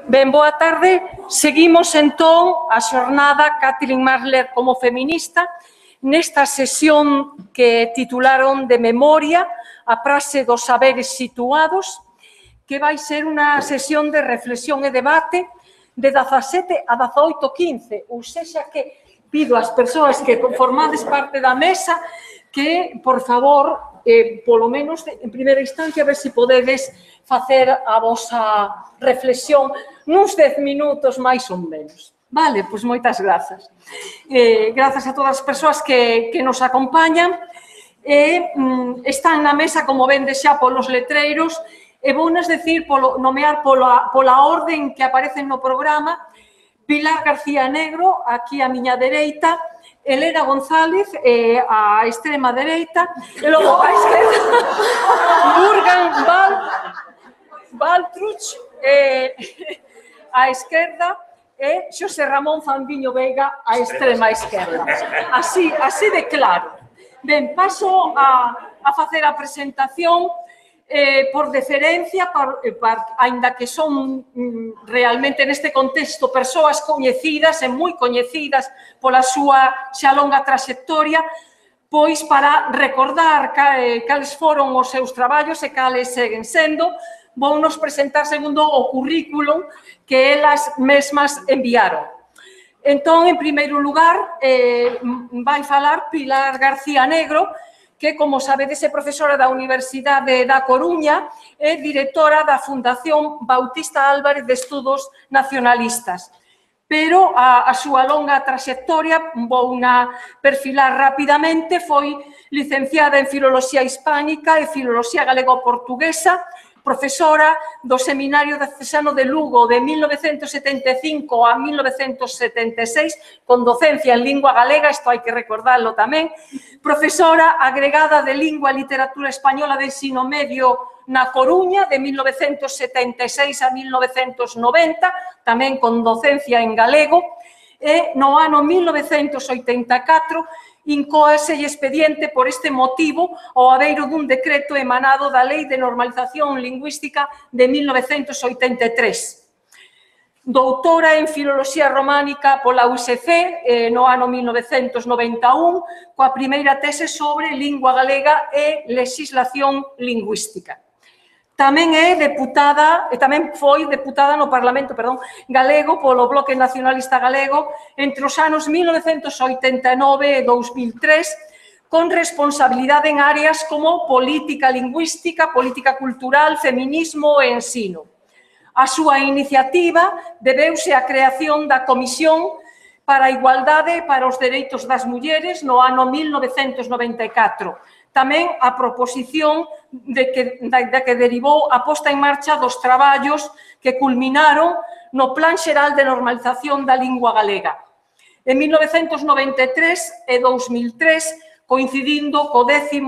Ben, boa tarde. Seguimos, entón, a xornada Kathleen Marler como feminista nesta sesión que titularon de memoria a praxe dos saberes situados, que vai ser unha sesión de reflexión e debate de 17 a 18:15, ou sexa que pido ás persoas que formades parte da mesa que, por favor, polo menos en primeira instancia, ver se podedes facer a vosa reflexión nuns 10 minutos máis ou menos. Vale, pois moitas grazas. Grazas a todas as persoas que nos acompañan. Están na mesa, como vendes xa polos letreiros, e vounas decir, nomear pola orden que aparecen no programa: Pilar García Negro, aquí a miña dereita, Elena González, a extrema dereita, e logo a esquerda, Burgan Baltruch, a esquerda, e Xosé Ramón Fandiño Veiga, a extrema esquerda. Así de claro. Ben, paso a facer a presentación por deferencia, aínda que son realmente neste contexto persoas coñecidas e moi coñecidas pola súa xa longa traxectoria, pois para recordar cales foron os seus traballos e cales seguen sendo, vou nos presentar segundo o currículum que elas mesmas enviaron. Entón, en primeiro lugar, vai falar Pilar García Negro, que, como sabedes, é profesora da Universidade da Coruña e directora da Fundación Bautista Álvarez de Estudos Nacionalistas. Pero a súa longa traxectoria, vou perfilar rapidamente, foi licenciada en Filoloxía Hispánica e Filoloxía Galego-Portuguesa, profesora do Seminario Diocesano de Lugo de 1975 a 1976, con docencia en lingua galega, isto hai que recordarlo tamén, profesora agregada de Lingua e Literatura Española de ensino medio na Coruña de 1976 a 1990, tamén con docencia en galego, e no ano 1984 incóase expediente por este motivo ao abeiro dun decreto emanado da Lei de Normalización Lingüística de 1983. Doutora en Filoloxía Románica pola USC no ano 1991, coa primeira tese sobre lingua galega e legislación lingüística. Tamén foi deputada no Parlamento galego polo Bloque Nacionalista Galego entre os anos 1989 e 2003, con responsabilidade en áreas como política lingüística, política cultural, feminismo e ensino. A súa iniciativa debeuse á creación da Comisión para a Igualdade e para os Dereitos das Mulleres no ano 1994. Tamén a proposición de que derivou a posta en marcha dos traballos que culminaron no Plan Xeral de Normalización da Lingua Galega. En 1993 e 2003, coincidindo co 10º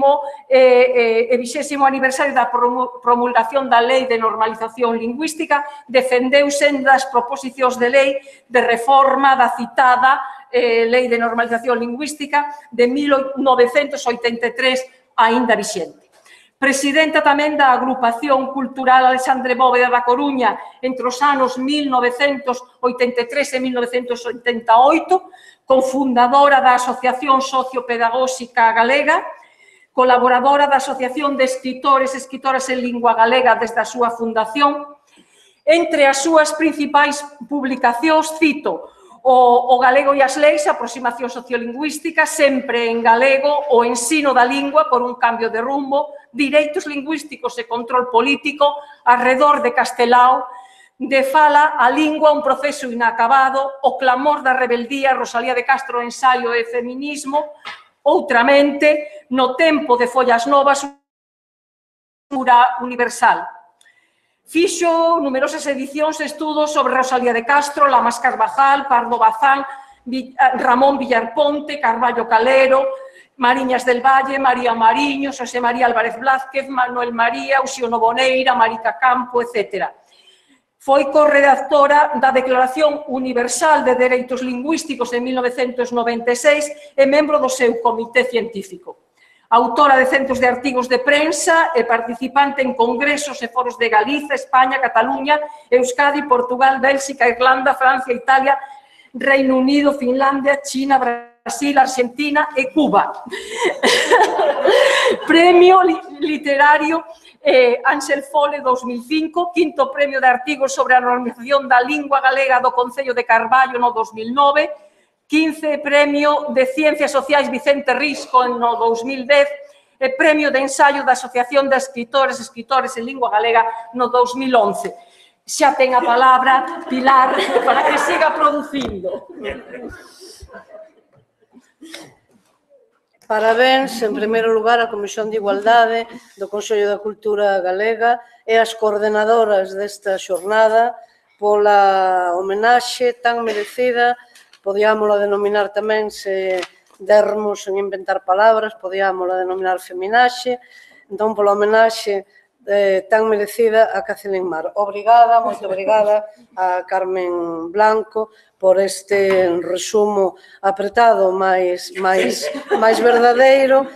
e 20º aniversario da promulgación da Lei de Normalización Lingüística, defendeuse das proposicións de lei de reforma da citada Lei de Normalización Lingüística de 1983, aínda vixente. Presidenta tamén da Agrupación Cultural Alexandre Bóveda da Coruña entre os anos 1983 e 1988, cofundadora da Asociación Sociopedagóxica Galega, colaboradora da Asociación de Escritores e Escritoras en Lingua Galega desde a súa fundación. Entre as súas principais publicacións cito O galego e as leis, aproximación sociolingüística, sempre en galego, o ensino da lingua por un cambio de rumbo, direitos lingüísticos e control político, arredor de Castelao, de fala a lingua, un proceso inacabado, o clamor da rebeldía, Rosalía de Castro, ensaio e feminismo, outramente, no tempo de Follas Novas, cultura universal. Fixo numerosas edicións e estudos sobre Rosalía de Castro, Lamas Carvajal, Pardo Bazán, Ramón Villarponte, Carballo Calero, Mariñas del Valle, María Mariño, Xosé María Álvarez Blázquez, Manuel María, Uxío Boneira, Marica Campo, etc. Foi corredactora da Declaración Universal de Dereitos Lingüísticos en 1996 e membro do seu comité científico. autora de centos de artigos de prensa e participante en congresos e foros de Galiza, España, Cataluña, Euskadi, Portugal, Bélxica, Irlanda, Francia, Italia, Reino Unido, Finlandia, China, Brasil, Argentina e Cuba. Premio literario Ángel Fole 2005, quinto premio de artigos sobre a normalización da lingua galega do Concello de Carballo no 2009, 15 premio de Ciencias Sociais Vicente Risco no 2010 e premio de ensaio da Asociación de Escritores e Escritores en Lingua Galega no 2011. Xa ten a palabra Pilar para que siga producindo. Parabéns, en primeiro lugar, á Comisión de Igualdade do Consello da Cultura Galega e as coordenadoras desta xornada pola homenaxe tan merecida. Podíamola denominar tamén, se dermos en inventar palabras, podíamola denominar feminaxe, entón pola homenaxe tan merecida a Kathleen Mar. Obrigada, moito obrigada a Carmen Blanco por este resumo apretado, máis verdadeiro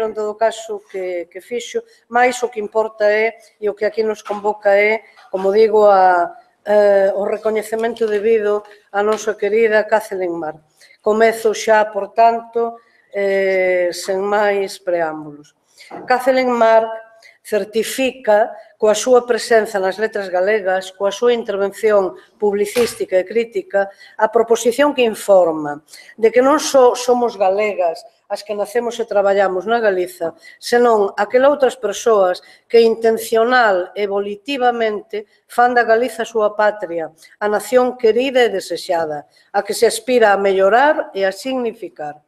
en todo caso que fixo, máis o que importa é, e o que aquí nos convoca é, como digo, o recoñecemento debido a nosa querida Kathleen Mar. Comezo xa, por tanto, sen máis preámbulos. Kathleen Mar certifica coa súa presenza nas letras galegas, coa súa intervención publicística e crítica, a proposición que informa de que non só somos galegas as que nacemos e traballamos na Galiza, senón aquelas outras persoas que intencional e volitivamente fan da Galiza a súa patria, a nación querida e desexada, a que se aspira a mellorar e a significar.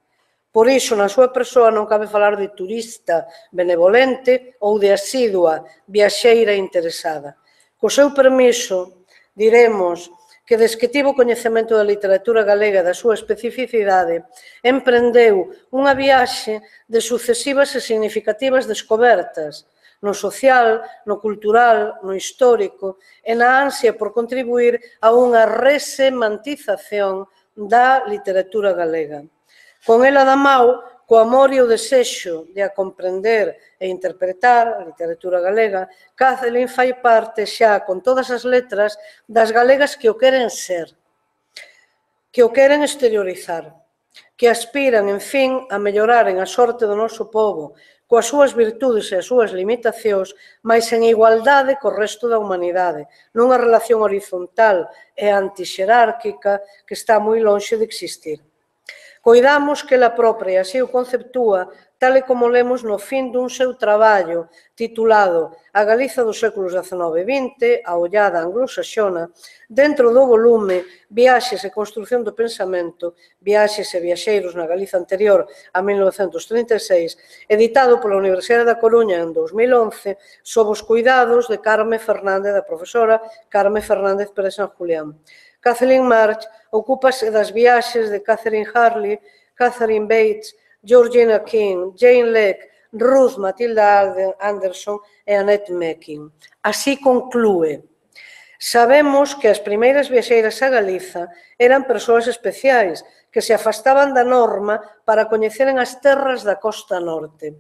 Por iso, na súa persoa non cabe falar de turista benevolente ou de asidua viaxeira interesada. Co seu permiso, diremos que desde que tivo coñecemento da literatura galega e da súa especificidade, emprendeu unha viaxe de sucesivas e significativas descobertas no social, no cultural, no histórico e na ansia por contribuir a unha resemantización da literatura galega. Con ela da mão, co amor e o desexo de a comprender e interpretar a literatura galega, Kathleen fai parte xa con todas as letras das galegas que o queren ser, que o queren exteriorizar, que aspiran, en fin, a melloraren a sorte do noso pobo, coas súas virtudes e as súas limitacións, mais en igualdade co resto da humanidade, nunha relación horizontal e antixerárquica que está moi lonxe de existir. Coidamos que ela propia así o conceptúa, tal e como lemos no fin dun seu traballo titulado A Galiza dos séculos XIX e XX, a ollada anglosaxona, dentro do volume Viaxes e construción do pensamento, viaxes e viaxeiros na Galiza anterior a 1936, editado pola Universidade da Coruña en 2011, sob os cuidados de Carme Fernández, da profesora Carme Fernández Pérez San Julián. Kathleen March ocúpase das viaxes de Catherine Harley, Catherine Bates, Georgina King, Jane Leck, Ruth Matilda Anderson e Annette Mecking. Así conclúe. Sabemos que as primeiras viaxeiras a Galiza eran persoas especiais que se afastaban da norma para coñeceren as terras da costa norte.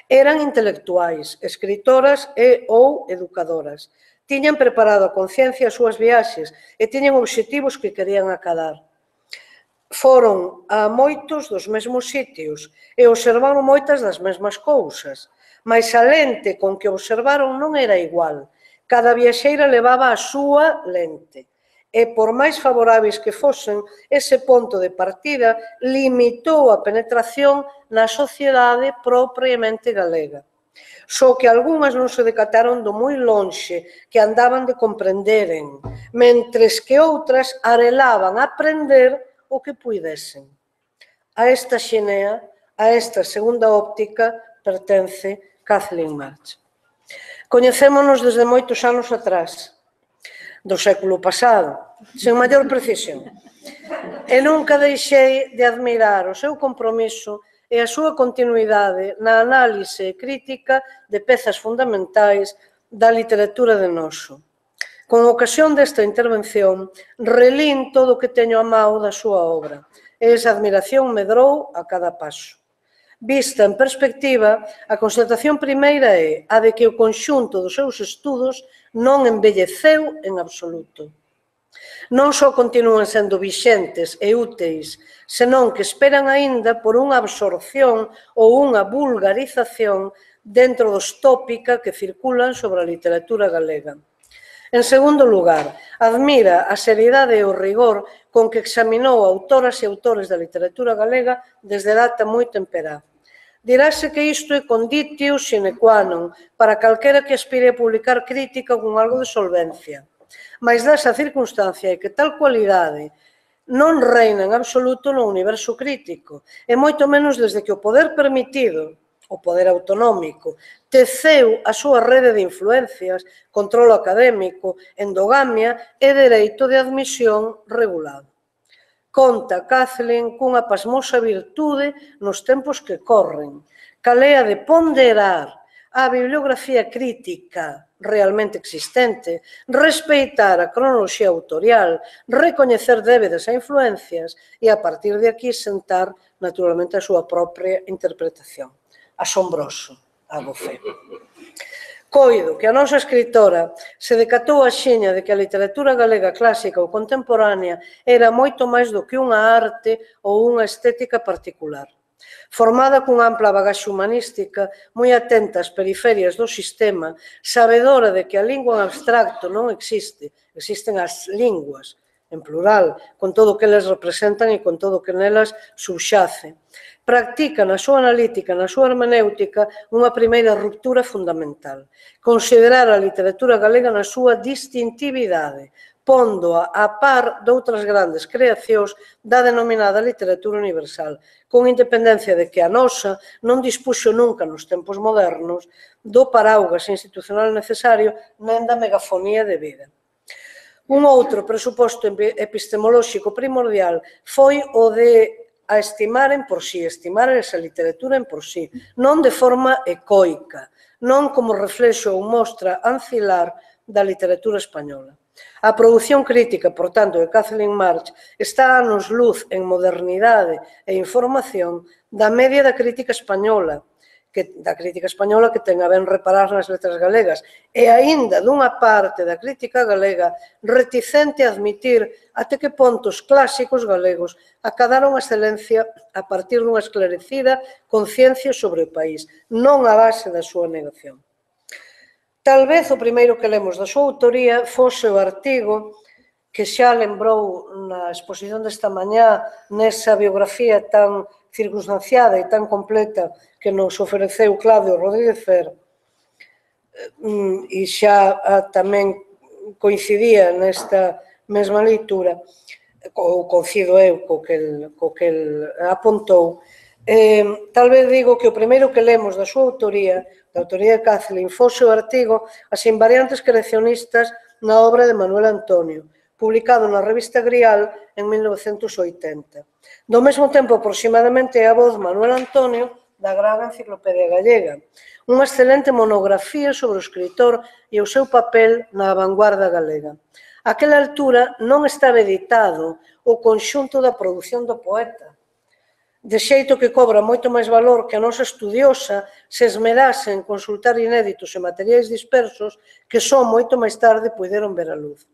Eran intelectuais, escritoras e ou educadoras. Tiñan preparado a conciencia as súas viaxes e tiñan obxectivos que querían acadar. Foron a moitos dos mesmos sitios e observaron moitas das mesmas cousas, mas a lente con que observaron non era igual. Cada viaxeira levaba a súa lente e, por máis favoráveis que fosen, ese ponto de partida limitou a penetración na sociedade propiamente galega. Só que algunhas non se decataron do moi lonxe que andaban de comprenderen, mentres que outras arelaban aprender o que puidesen. A esta xenea, a esta segunda óptica, pertence Kathleen March. Coñecémonos desde moitos anos atrás, do século pasado, sen maior precisión, e nunca deixei de admirar o seu compromiso e a súa continuidade na análise e crítica de pezas fundamentais da literatura de noso. Con ocasión desta intervención, relín todo o que teño a mao da súa obra, e esa admiración medrou a cada paso. Vista en perspectiva, a constatación primeira é a de que o conxunto dos seus estudos non envelleceu en absoluto. Non só continúan sendo vixentes e úteis, senón que esperan aínda por unha absorción ou unha vulgarización dentro dos tópica que circulan sobre a literatura galega. En segundo lugar, admira a seriedade e o rigor con que examinou autoras e autores da literatura galega desde data moi temperá. Dirase que isto é conditio sine qua non para calquera que aspire a publicar crítica con algo de solvencia. Mais dá esa circunstancia que tal cualidade non reina en absoluto no universo crítico, e moito menos desde que o poder permitido, o poder autonómico, teceu a súa rede de influencias, controlo académico, endogamia e dereito de admisión regulado. Conta Kathleen cunha pasmosa virtude nos tempos que corren, calea de ponderar a bibliografía crítica realmente existente, respeitar a cronoloxía autorial, recoñecer débedas e influencias e, a partir de aquí, sentar, naturalmente, a súa propia interpretación. Asombroso, a voce. Coido que a nosa escritora se decatou a xiña de que a literatura galega clásica ou contemporánea era moito máis do que unha arte ou unha estética particular. Formada cunha ampla bagaxe humanística, moi atenta ás periferias do sistema, sabedora de que a lingua en abstracto non existe, existen as linguas, en plural, con todo o que eles representan e con todo o que nelas subxace. Practica na súa analítica, na súa hermenéutica, unha primeira ruptura fundamental. Considerar a literatura galega na súa distintividade, póndoa a par doutras grandes creacións da denominada literatura universal, con independencia de que a nosa non dispuxo nunca nos tempos modernos do paraugas institucional necesario nen da megafonía de vida. Un outro presuposto epistemolóxico primordial foi o de a estimar en por sí, estimar esa literatura en por sí, non de forma ecoica, non como reflexo ou mostra ancilar da literatura española. A produción crítica, por tanto, de Kathleen March está a anos luz en modernidade e información da media da crítica española, que ten a ben reparar nas letras galegas, e aínda dunha parte da crítica galega reticente a admitir até que pontos clásicos galegos acadaron a excelencia a partir dunha esclarecida conciencia sobre o país, non a base da súa negación. Tal vez o primeiro que lemos da súa autoría fose o artigo que xa lembrou na exposición desta mañá nesa biografía tan circunstanciada e tan completa que nos ofereceu Claudio Rodríguez Fer, e xa tamén coincidía nesta mesma leitura, ou coincido eu co que el apontou. Tal vez digo que o primeiro que lemos da súa autoría, da autoría de Kathleen, fose o artigo As invariantes creacionistas na obra de Manuel Antonio, publicado na revista Grial en 1980. Do mesmo tempo, aproximadamente, é a voz Manuel Antonio da Gran Enciclopedia Gallega, unha excelente monografía sobre o escritor e o seu papel na vanguarda galega. Aquela altura non estaba editado o conxunto da produción do poeta, de xeito que cobra moito máis valor que a nosa estudiosa se esmerase en consultar inéditos e materiais dispersos que só moito máis tarde puideron ver a luz.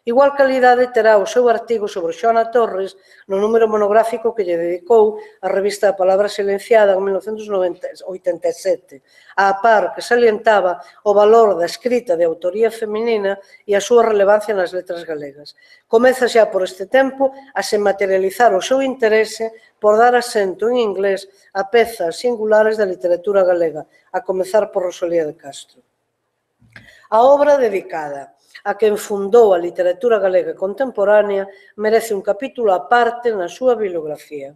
Igual calidade terá o seu artigo sobre Xoana Torres no número monográfico que lle dedicou a revista da Palabra Silenciada en 1987, á par que salientaba o valor da escrita de autoría feminina e a súa relevancia nas letras galegas. Comeza xa por este tempo a se materializar o seu interese por dar asento en inglés a pezas singulares da literatura galega, a comezar por Rosalía de Castro. A obra dedicada a quen fundou a literatura galega contemporánea merece un capítulo aparte na súa bibliografía.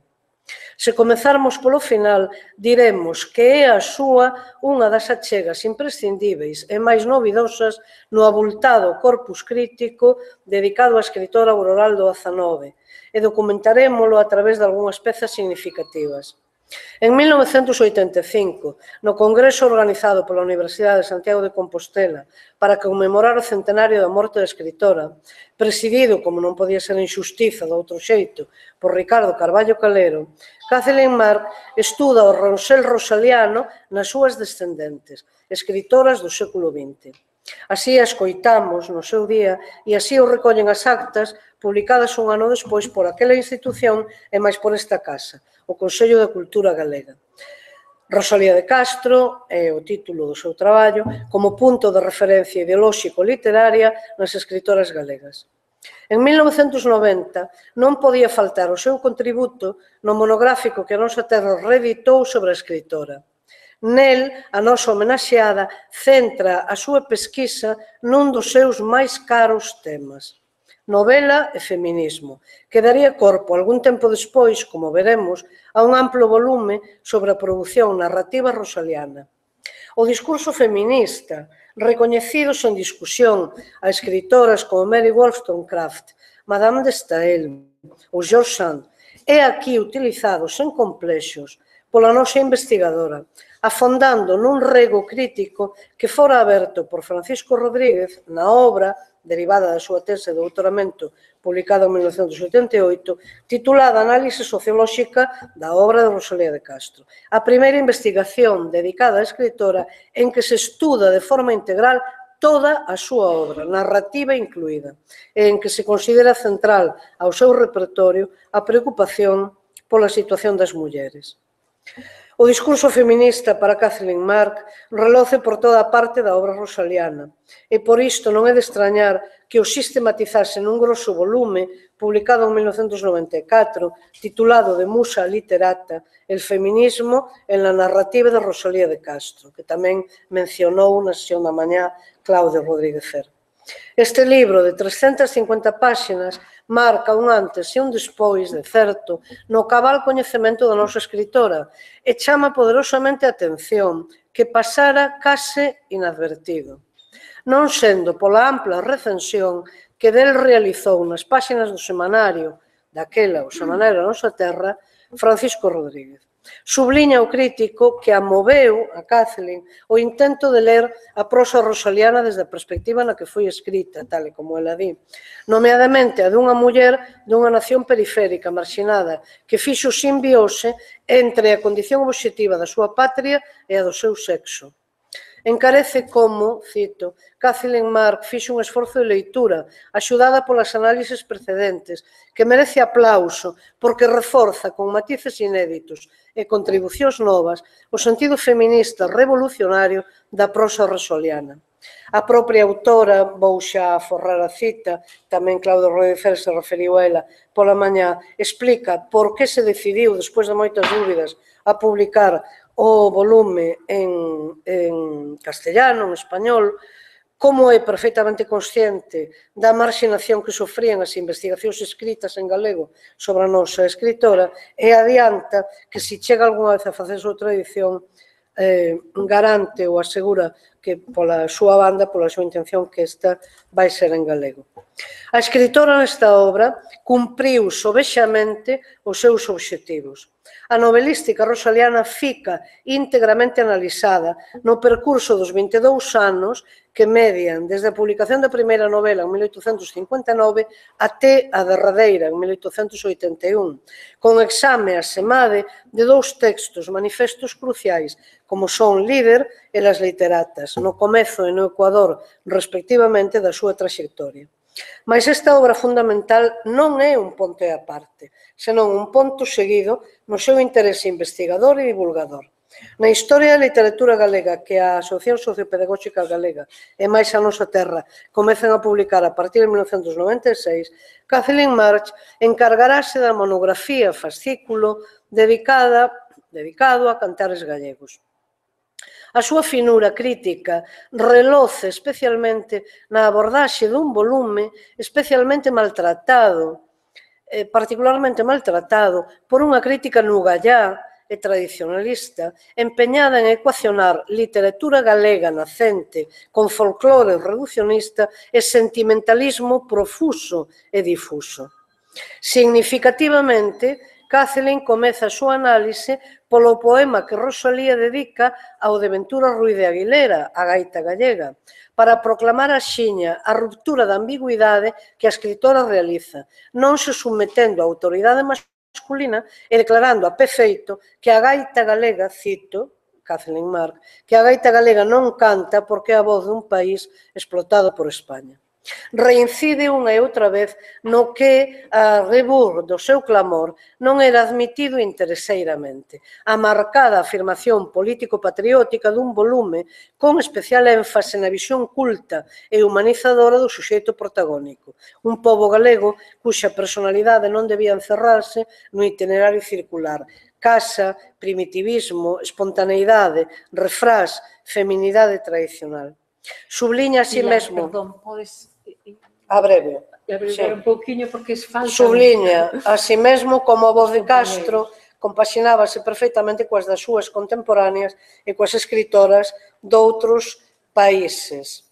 Se comezarmos polo final, diremos que é a súa unha das achegas imprescindíveis e máis novidosas no abultado corpus crítico dedicado á escritora Auroraldo Azanove, e documentarémolo a través de algunhas pezas significativas. En 1985, no congreso organizado pola Universidade de Santiago de Compostela para conmemorar o centenario da morte da escritora, presidido, como non podía ser injustiza de outro xeito, por Ricardo Carballo Calero, Kathleen Mark estuda o ronsel rosaliano nas súas descendentes, escritoras do século XX. Así a escoitamos no seu día e así o recollen as actas publicadas un ano despois por aquela institución e máis por esta casa, o Consello de Cultura Galega. Rosalía de Castro é o título do seu traballo como punto de referencia ideolóxico literaria nas escritoras galegas. En 1990 non podía faltar o seu contributo no monográfico que a nosa terra reeditou sobre a escritora. Nel, a nosa homenaxeada centra a súa pesquisa nun dos seus máis caros temas, novela e feminismo, que daría corpo algún tempo despois, como veremos, a un amplo volume sobre a produción narrativa rosaliana. O discurso feminista, recoñecido sen discusión a escritoras como Mary Wollstonecraft, Madame de Staël ou George Sand, é aquí utilizado sen complexos pola nosa investigadora, afondando nun rego crítico que fora aberto por Francisco Rodríguez na obra derivada da súa tese de doutoramento publicada en 1988, titulada Análise Sociolóxica da obra de Rosalía de Castro, a primeira investigación dedicada á escritora en que se estuda de forma integral toda a súa obra, narrativa incluída, e en que se considera central ao seu repertorio a preocupación pola situación das mulleres. O discurso feminista para Kathleen Mark reloce por toda a parte da obra rosaliana e por isto non é de extrañar que o sistematizase nun grosso volume publicado en 1994 titulado De Musa Literata, el feminismo en la narrativa de Rosalía de Castro, que tamén mencionou na sesión da mañá Claudio Rodríguez Fer. Este libro de 350 páxinas marca un antes e un despois, de certo, no cabal coñecemento da nosa escritora e chama poderosamente a atención que pasara case inadvertido, non sendo pola ampla recensión que del realizou nas páxinas do semanario daquela, o Semanario da Nosa Terra, Francisco Rodríguez. Subliña o crítico que amoveu a Kathleen o intento de ler a prosa rosaliana desde a perspectiva na que foi escrita, tal e como ela di, nomeadamente a dunha muller dunha nación periférica, marxinada, que fixo simbiose entre a condición obxectiva da súa patria e a do seu sexo. Encarece como, cito, Kathleen Mark fixo un esforzo de leitura axudada polas análises precedentes que merece aplauso porque reforza con matices inéditos e contribucións novas o sentido feminista revolucionario da prosa rosaliana. A propia autora, vou xa aforrar a cita, tamén Claudio Rodríguez Fer se referiu a ela pola mañá, explica por que se decidiu, despois de moitas dúbidas, a publicar o volume en castellano, en español, como é perfectamente consciente da marxinación que sofrían as investigacións escritas en galego sobre a nosa escritora e adianta que se chega algunha vez a facer outra edición garante ou asegura que pola súa banda, pola súa intención, que esta vai ser en galego. A escritora nesta obra cumpriu sobexamente os seus obxectivos. A novelística rosaliana fica íntegramente analizada no percurso dos 22 anos que median desde a publicación da primeira novela en 1859 até a derradeira en 1881, con exame asemade de dous textos manifestos cruciais, como son Líder e Las Literatas, no comezo e no Ecuador, respectivamente, da súa traxectoria. Mas esta obra fundamental non é un ponto e aparte, senón un ponto seguido no seu interese investigador e divulgador. Na historia da literatura galega que a Asociación Sociopedagóxica Galega e máis a Nosa Terra comezan a publicar a partir de 1996, Kathleen Mark encargarase da monografía fascículo dedicado a cantares gallegos. A súa finura crítica reloce especialmente na abordaxe dun volume especialmente maltratado, particularmente maltratado por unha crítica nugallá e tradicionalista empeñada en ecuacionar literatura galega nacente con folclore reducionista e sentimentalismo profuso e difuso. Significativamente, Kathleen comeza a súa análise polo poema que Rosalía dedica ao de Ventura Ruiz de Aguilera, a gaita gallega, para proclamar axiña a ruptura da ambigüidade que a escritora realiza, non se submetendo á autoridade masculina e declarando a pé feito que a gaita galega, cito, Kathleen Mark, que a gaita galega non canta porque é a voz dun país explotado por España. Reincide unha e outra vez no que, a rebur do seu clamor, non era admitido intereseiramente. A marcada afirmación político-patriótica dun volume con especial énfase na visión culta e humanizadora do suxeito protagónico. Un pobo galego cuxa personalidade non debía encerrarse no itinerario circular. Casa, primitivismo, espontaneidade, refrás, feminidade tradicional. Subliña a si mesmo... Perdón, podes... Abrevio. Abreviar un pouquiño porque falta... Subliña a si mesmo como a voz de Castro compaxinábase perfectamente coas das súas contemporáneas e coas escritoras doutros países.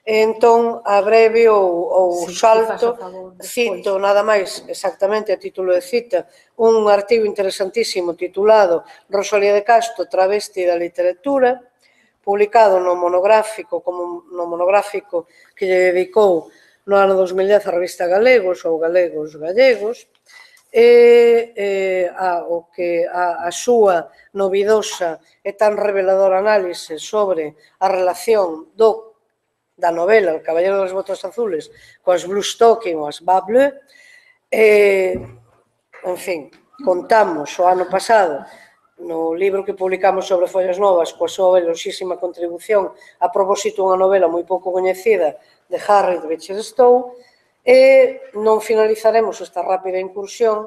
Entón, abrevio ou salto, cito nada máis exactamente a título de cita un artigo interesantísimo titulado Rosalía de Castro, travesti da literatura, publicado no monográfico que lle dedicou no ano 2010 a revista Galegos ou Galegos Gallegos, e a súa novidosa e tan reveladora análise sobre a relación da novela El Caballero das Botas Azules coas Blue Stocking ou as Bas Bleu. En fin, contamos o ano pasado no libro que publicamos sobre Follas Novas coa súa valiosísima contribución a propósito unha novela moi pouco coñecida de Harriet Beecher Stowe, e non finalizaremos esta rápida incursión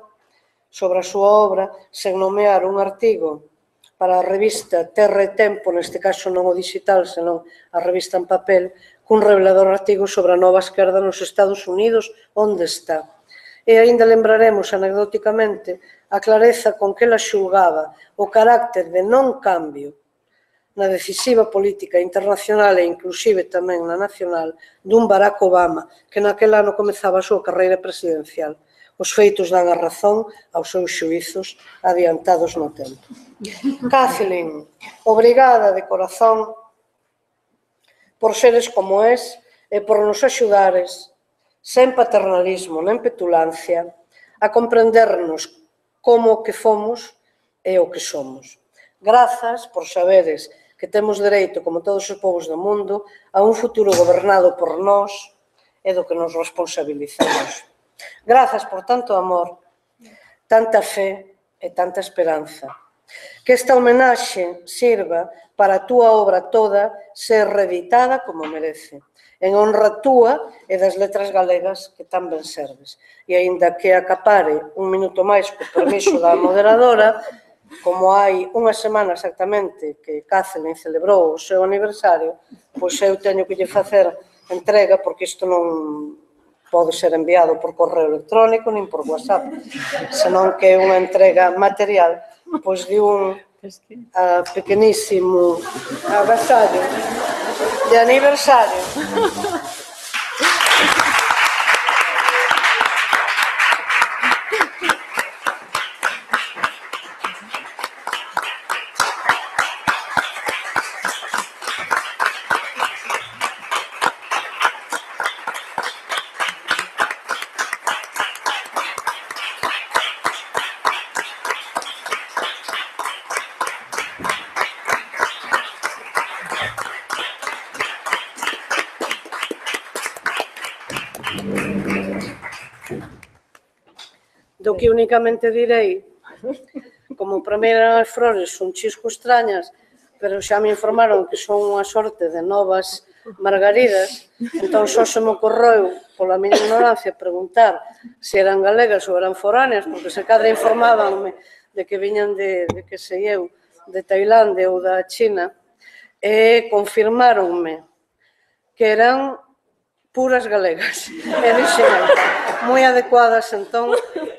sobre a súa obra sen nomear un artigo para a revista Terra e Tempo, neste caso non o digital, senón a revista en papel, cun revelador artigo sobre a nova esquerda nos Estados Unidos, onde está. E aínda lembraremos anecdóticamente a clareza con que ela xulgaba o carácter de non cambio na decisiva política internacional e inclusive tamén na nacional dun Barack Obama que naquel ano comezaba a súa carreira presidencial. Os feitos dan a razón aos seus xuízos adiantados no tempo. Kathleen, obrigada de corazón por seres como es e por nos axudares sen paternalismo nen petulancia a comprendernos como o que fomos e o que somos. Grazas por saberes que temos dereito, como todos os povos do mundo, a un futuro gobernado por nós e do que nos responsabilizamos. Grazas por tanto amor, tanta fe e tanta esperanza. Que esta homenaxe sirva para a túa obra toda ser reeditada como merece, en honra túa e das letras galegas que tan ben serves. E aínda que acapare un minuto máis co permiso da moderadora, como hai unha semana exactamente que Kathleen celebrou o seu aniversario, pois eu teño que lle facer entrega, porque isto non pode ser enviado por correo electrónico nin por WhatsApp, senón que é unha entrega material, pois de un pequenísimo agasallo de aniversario. Do que únicamente direi, como para mí as flores son chisco extrañas, pero xa me informaron que son unha sorte de novas margaridas, entón só se me ocorreu, pola miña ignorancia, preguntar se eran galegas ou eran foráneas, porque se cadra informábanme de que viñan de que sei eu, de Tailandia ou da China, e confirmáronme que eran puras galegas, e dixen, moi adecuadas entón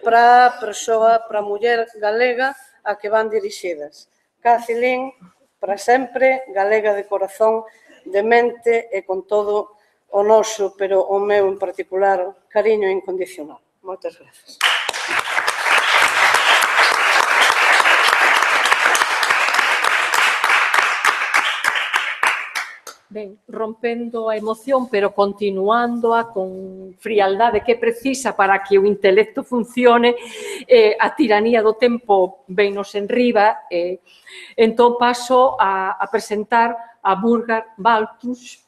para a persoa, para a muller galega a que van dirixidas. Kathleen, para sempre, galega de corazón, de mente e con todo o noso, pero o meu en particular, cariño incondicional. Moitas grazas. Ben, rompendo a emoción, pero continuándoa con frialdade que precisa para que o intelecto funcione, a tiranía do tempo vennos enriba, entón paso a presentar a Burkhard Baltus,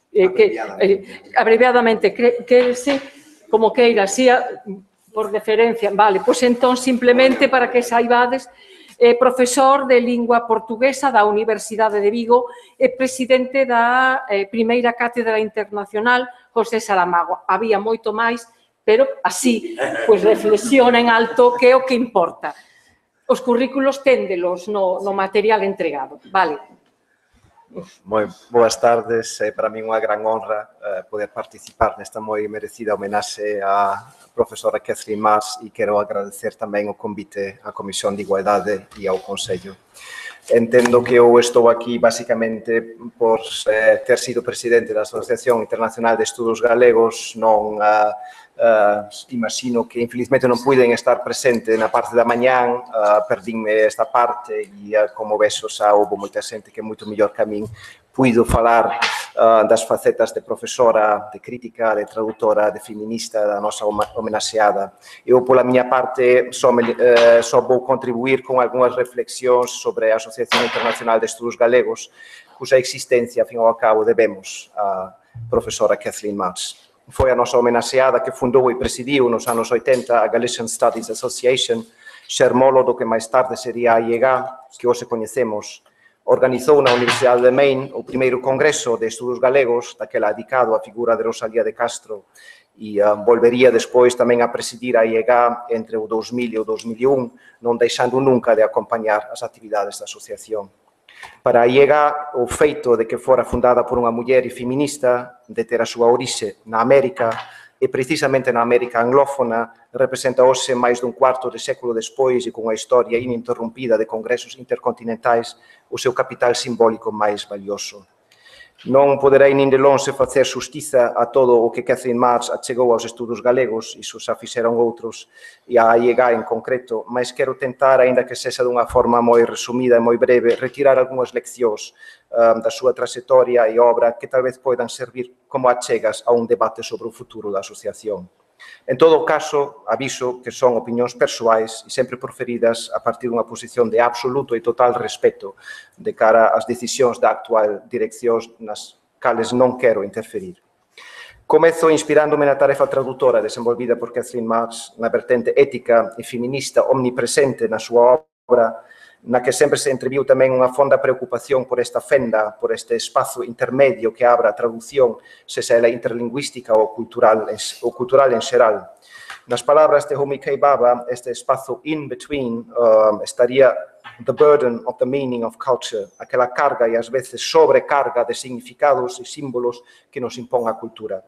abreviadamente, quérese como queira, así, por deferencia, vale, pois entón simplemente para que saibades, profesor de lingua portuguesa da Universidade de Vigo e presidente da primeira cátedra internacional José Saramago. Había moito máis, pero así, pois reflexiona en alto que é o que importa. Os currículos téndelos no material entregado, vale. Moi boas tardes, é para mí unha gran honra poder participar nesta moi merecida homenaxe á profesora Kathleen Mars e quero agradecer tamén o convite á Comisión de Igualdade e ao Consello. Entendo que eu estou aquí basicamente por ter sido presidente da Asociación Internacional de Estudos Galegos, non imagino que infelizmente non puiden estar presente na parte da mañán, perdínme esta parte e como vexo xa houve moita xente que é moito mellor que a min puido falar das facetas de profesora, de crítica, de traductora, de feminista da nosa homenaxeada. Eu, pola miña parte, só vou contribuir con algunhas reflexións sobre a Asociación Internacional de Estudos Galegos, cuxa existencia, ao fin e ao cabo, debemos á profesora Kathleen Mars. Foi a nosa homenaxeada que fundou e presidiu nos anos 80 a Galician Studies Association, xermolo do que máis tarde sería a IEG, que hoxe coñecemos. Organizou na Universidade de Maine o primeiro congreso de estudos galegos, daquela dedicado á figura de Rosalía de Castro, e volvería despois tamén a presidir a IEG entre o 2000 e o 2001, non deixando nunca de acompañar as actividades da asociación. Para a IEG, o feito de que fora fundada por unha muller e feminista, de ter a súa orixe na América, e precisamente na América anglófona, representa hoxe máis dun cuarto de século despois e con unha historia ininterrompida de congresos intercontinentais o seu capital simbólico máis valioso. Non poderei nin de lonxe facer xustiza a todo o que Kathleen Mars achegou aos estudos galegos, iso xa fixeron outros, e a IEG en concreto, mas quero tentar, aínda que sexa dunha forma moi resumida e moi breve, retirar algunhas leccións da súa traxectoria e obra que tal vez poidan servir como achegas a un debate sobre o futuro da asociación. En todo caso, aviso que son opinións persoais e sempre proferidas a partir dunha posición de absoluto e total respeto de cara ás decisións da actual dirección nas cales non quero interferir. Comezo inspirándome na tarefa traductora desenvolvida por Kathleen Mars na vertente ética e feminista omnipresente na súa obra, na que sempre se entreviu tamén unha fonda preocupación por esta fenda, por este espazo intermedio que abra a traducción, sexa ela interlingüística ou cultural en xeral. Nas palabras de Homi K. Bhabha, este espazo in-between estaría the burden of the meaning of culture, aquela carga e ás veces sobrecarga de significados e símbolos que nos impón a cultura.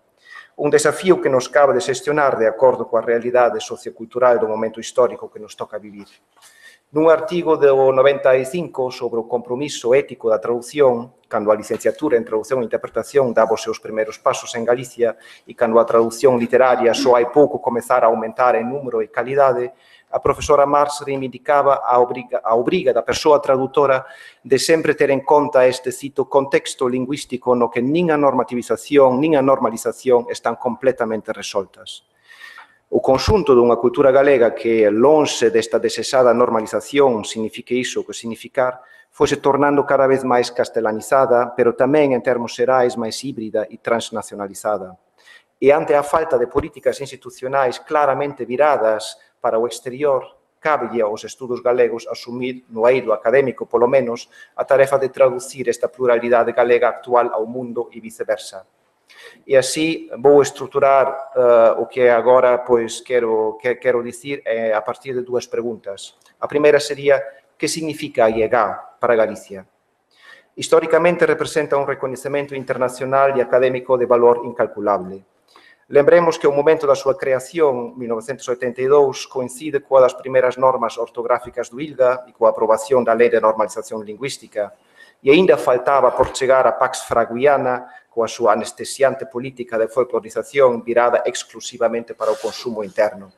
Un desafío que nos cabe de xestionar de acordo coa realidade sociocultural do momento histórico que nos toca vivir. Nun artigo do 95 sobre o compromiso ético da traducción, cando a licenciatura en traducción e interpretación daba os seus primeiros pasos en Galicia e cando a traducción literaria só hai pouco comezara a aumentar en número e calidade, a profesora Mars reivindicaba a obriga da persoa tradutora de sempre ter en conta este, cito, contexto lingüístico no que nin a normativización nin a normalización están completamente resoltas. O conxunto dunha cultura galega que, lonxe desta desexada normalización, signifique iso que significar, fose tornando cada vez máis castelanizada, pero tamén, en termos xerais, máis híbrida e transnacionalizada. E ante a falta de políticas institucionais claramente viradas para o exterior, cábelle aos estudos galegos asumir, no eido académico polo menos, a tarefa de traducir esta pluralidade galega actual ao mundo e viceversa. E así vou estruturar o que agora pois quero dicir a partir de dúas preguntas. A primeira sería, que significa a IEG para Galicia? Históricamente representa un recoñecemento internacional e académico de valor incalculable. Lembremos que o momento da súa creación, 1982, coincide coa das primeiras normas ortográficas do ILGA e coa aprobación da Lei de Normalización Lingüística, e aínda faltaba por chegar a Pax Fraguiana coa súa anestesiante política de folclorización virada exclusivamente para o consumo interno.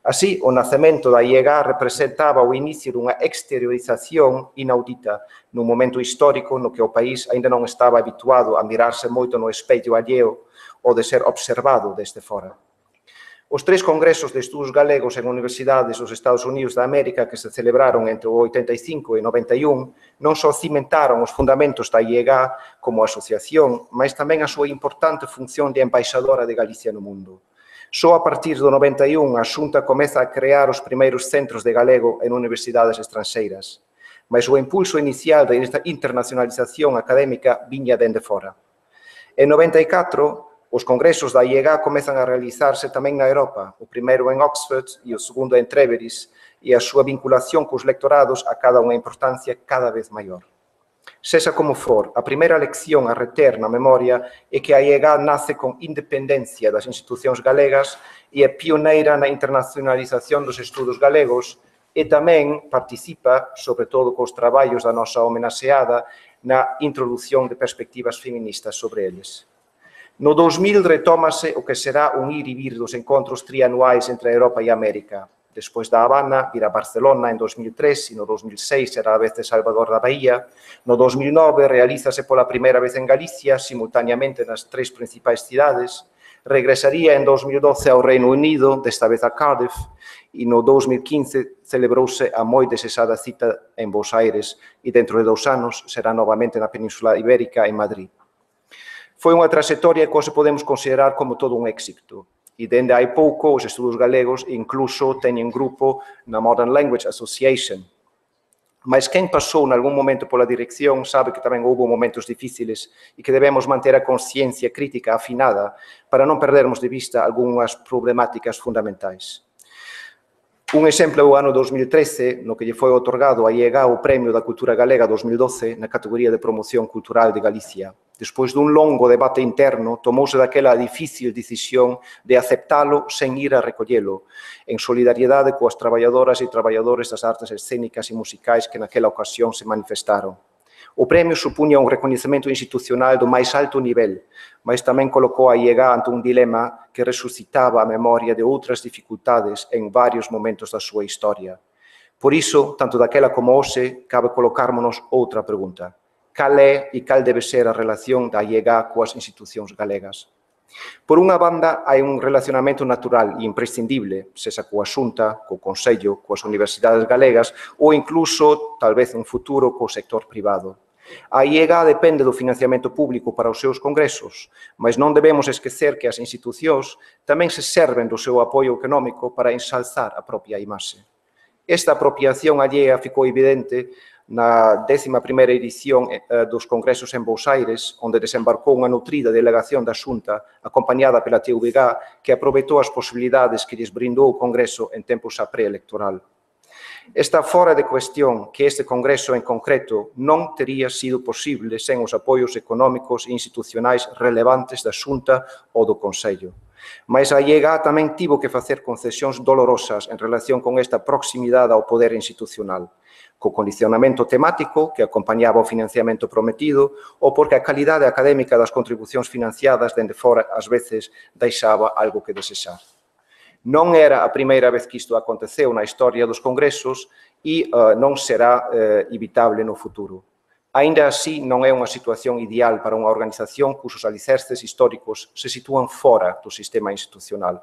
Así, o nacemento da IEGA representaba o inicio dunha exteriorización inaudita nun momento histórico no que o país aínda non estaba habituado a mirarse moito no espello alleo ou de ser observado desde fora. Os 3 congresos de estudos galegos en universidades dos Estados Unidos da América que se celebraron entre o 85 e 91 non só cimentaron os fundamentos da IEGA como asociación, mas tamén a súa importante función de embaixadora de Galicia no mundo. Só a partir do 91 a Xunta comeza a crear os primeiros centros de galego en universidades estranxeiras, mas o impulso inicial desta internacionalización académica viña dende fora. En 94, os congresos da IEGA comezan a realizarse tamén na Europa, o primeiro en Oxford e o segundo en Trèveris, e a súa vinculación cos lectorados acada unha importancia cada vez maior. Sexa como for, a primeira lección a reter na memoria é que a IEGA nace con independencia das institucións galegas e é pioneira na internacionalización dos estudos galegos e tamén participa, sobre todo cos traballos da nosa homenaxeada, na introdución de perspectivas feministas sobre eles. No 2000 retómase o que será un ir e vir dos encontros trianuais entre a Europa e a América. Despois da Habana, vir a Barcelona en 2003 e no 2006 será a vez de Salvador da Bahía. No 2009 realízase pola primeira vez en Galicia, simultaneamente nas 3 principais cidades. Regresaría en 2012 ao Reino Unido, desta vez a Cardiff, e no 2015 celebrouse a moi desexada cita en Bos Aires e dentro de 2 anos será novamente na Península Ibérica en Madrid. Foi unha traxectoria que hoxe podemos considerar como todo un éxito. E dende hai pouco, os estudos galegos incluso teñen grupo na Modern Language Association. Mas quen pasou en algún momento pola dirección sabe que tamén houve momentos difíciles e que debemos manter a consciencia crítica afinada para non perdermos de vista algunhas problemáticas fundamentais. Un exemplo é o ano 2013, no que lle foi otorgado a IEGA o Premio da Cultura Galega 2012 na categoría de Promoción Cultural de Galicia. Despois dun longo debate interno, tomouse daquela difícil decisión de aceptalo sen ir a recollelo, en solidariedade coas traballadoras e traballadores das artes escénicas e musicais que naquela ocasión se manifestaron. O premio supuña un recoñecemento institucional do máis alto nivel, mas tamén colocou a IEGA ante un dilema que resucitaba a memoria de outras dificultades en varios momentos da súa historia. Por iso, tanto daquela como hoxe, cabe colocármonos outra pregunta. Cal é e cal debe ser a relación da IEGA coas institucións galegas? Por unha banda, hai un relacionamento natural e imprescindible, sexa coa Xunta, co Consello, coas universidades galegas ou incluso, tal vez, en futuro, co sector privado. A IEGA depende do financiamento público para os seus congresos, mas non debemos esquecer que as institucións tamén se serven do seu apoio económico para ensalzar a propia imaxe. Esta apropiación allea ficou evidente na 11ª edición dos congresos en Bos Aires, onde desembarcou unha nutrida delegación da Xunta, acompañada pela TVG, que aproveitou as posibilidades que lles brindou o congreso en tempos a preelectoral. Está fora de cuestión que este congreso en concreto non tería sido posible sen os apoios económicos e institucionais relevantes da Xunta ou do Consello. Mais a IEGA tamén tivo que facer concesións dolorosas en relación con esta proximidade ao poder institucional, co condicionamento temático que acompañaba o financiamento prometido ou porque a calidade académica das contribucións financiadas dende fora ás veces deixaba algo que desexar. Non era a primeira vez que isto aconteceu na historia dos congresos e non será evitable no futuro. Aínda así, non é unha situación ideal para unha organización cuxos alicerces históricos se sitúan fora do sistema institucional.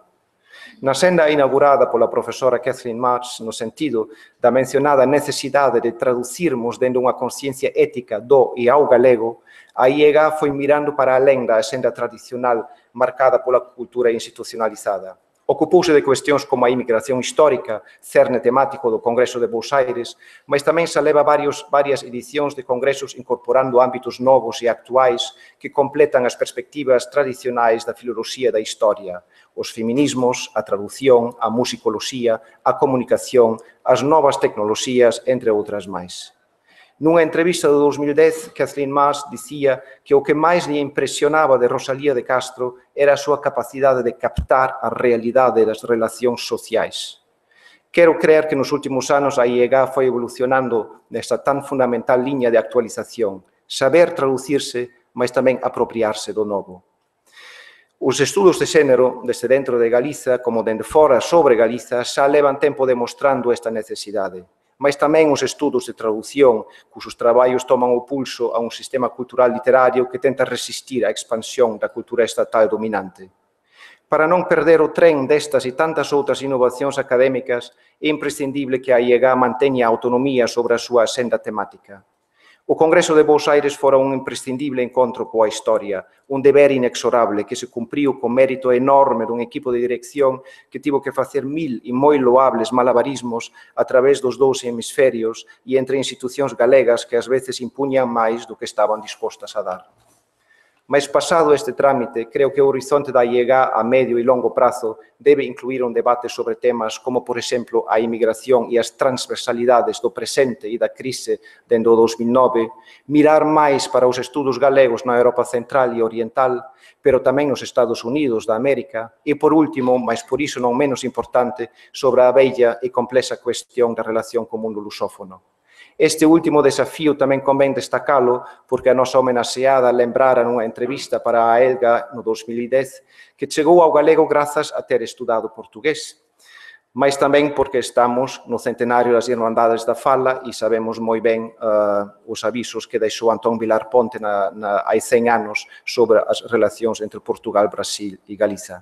Na senda inaugurada pola profesora Kathleen Marsh, no sentido da mencionada necesidade de traducirmos dende unha consciencia ética do e ao galego, a IEGA foi mirando para alén da senda tradicional marcada pola cultura institucionalizada. Ocupouse de cuestións como a inmigración histórica, cerne temático do Congreso de Bos Aires, mas tamén se leva varias edicións de congresos incorporando ámbitos novos e actuais que completan as perspectivas tradicionais da filoloxía da historia, os feminismos, a tradución, a musicoloxía, a comunicación, as novas tecnoloxías, entre outras máis. Nunha entrevista do 2010, Kathleen Marsh dicía que o que máis lle impresionaba de Rosalía de Castro era a súa capacidade de captar a realidade das relacións sociais. Quero creer que nos últimos anos a IEGA foi evolucionando nesta tan fundamental liña de actualización, saber traducirse, mas tamén apropiarse do novo. Os estudos de xénero, desde dentro de Galiza, como dende fora sobre Galiza, xa levan tempo demostrando esta necesidade. Mas tamén os estudos de traducción, cuxos traballos toman o pulso a un sistema cultural literario que tenta resistir a expansión da cultura estatal dominante. Para non perder o tren destas e tantas outras innovacións académicas, é imprescindible que a IEGA manteña autonomía sobre a súa senda temática. O Congreso de Bos Aires fora un imprescindible encontro coa historia, un deber inexorable que se cumpriu con mérito enorme dun equipo de dirección que tivo que facer 1000 e moi loables malabarismos a través dos dous hemisferios e entre institucións galegas que ás veces impuñan máis do que estaban dispostas a dar. Mas pasado este trámite, creo que o horizonte da IEGA a medio e longo prazo debe incluir un debate sobre temas como, por exemplo, a inmigración e as transversalidades do presente e da crise dende o 2009, mirar máis para os estudos galegos na Europa Central e Oriental, pero tamén nos Estados Unidos da América, e, por último, mas por iso non menos importante, sobre a bella e complexa cuestión da relación co mundo lusófono. Este último desafío tamén convén destacalo porque a nosa homenaxeada lembrara nunha entrevista para a Elga no 2010 que chegou ao galego grazas a ter estudado portugués, mas tamén porque estamos no centenario das Irmandades da Fala e sabemos moi ben os avisos que deixou Antón Vilar Ponte hai 100 anos sobre as relacións entre Portugal, Brasil e Galiza.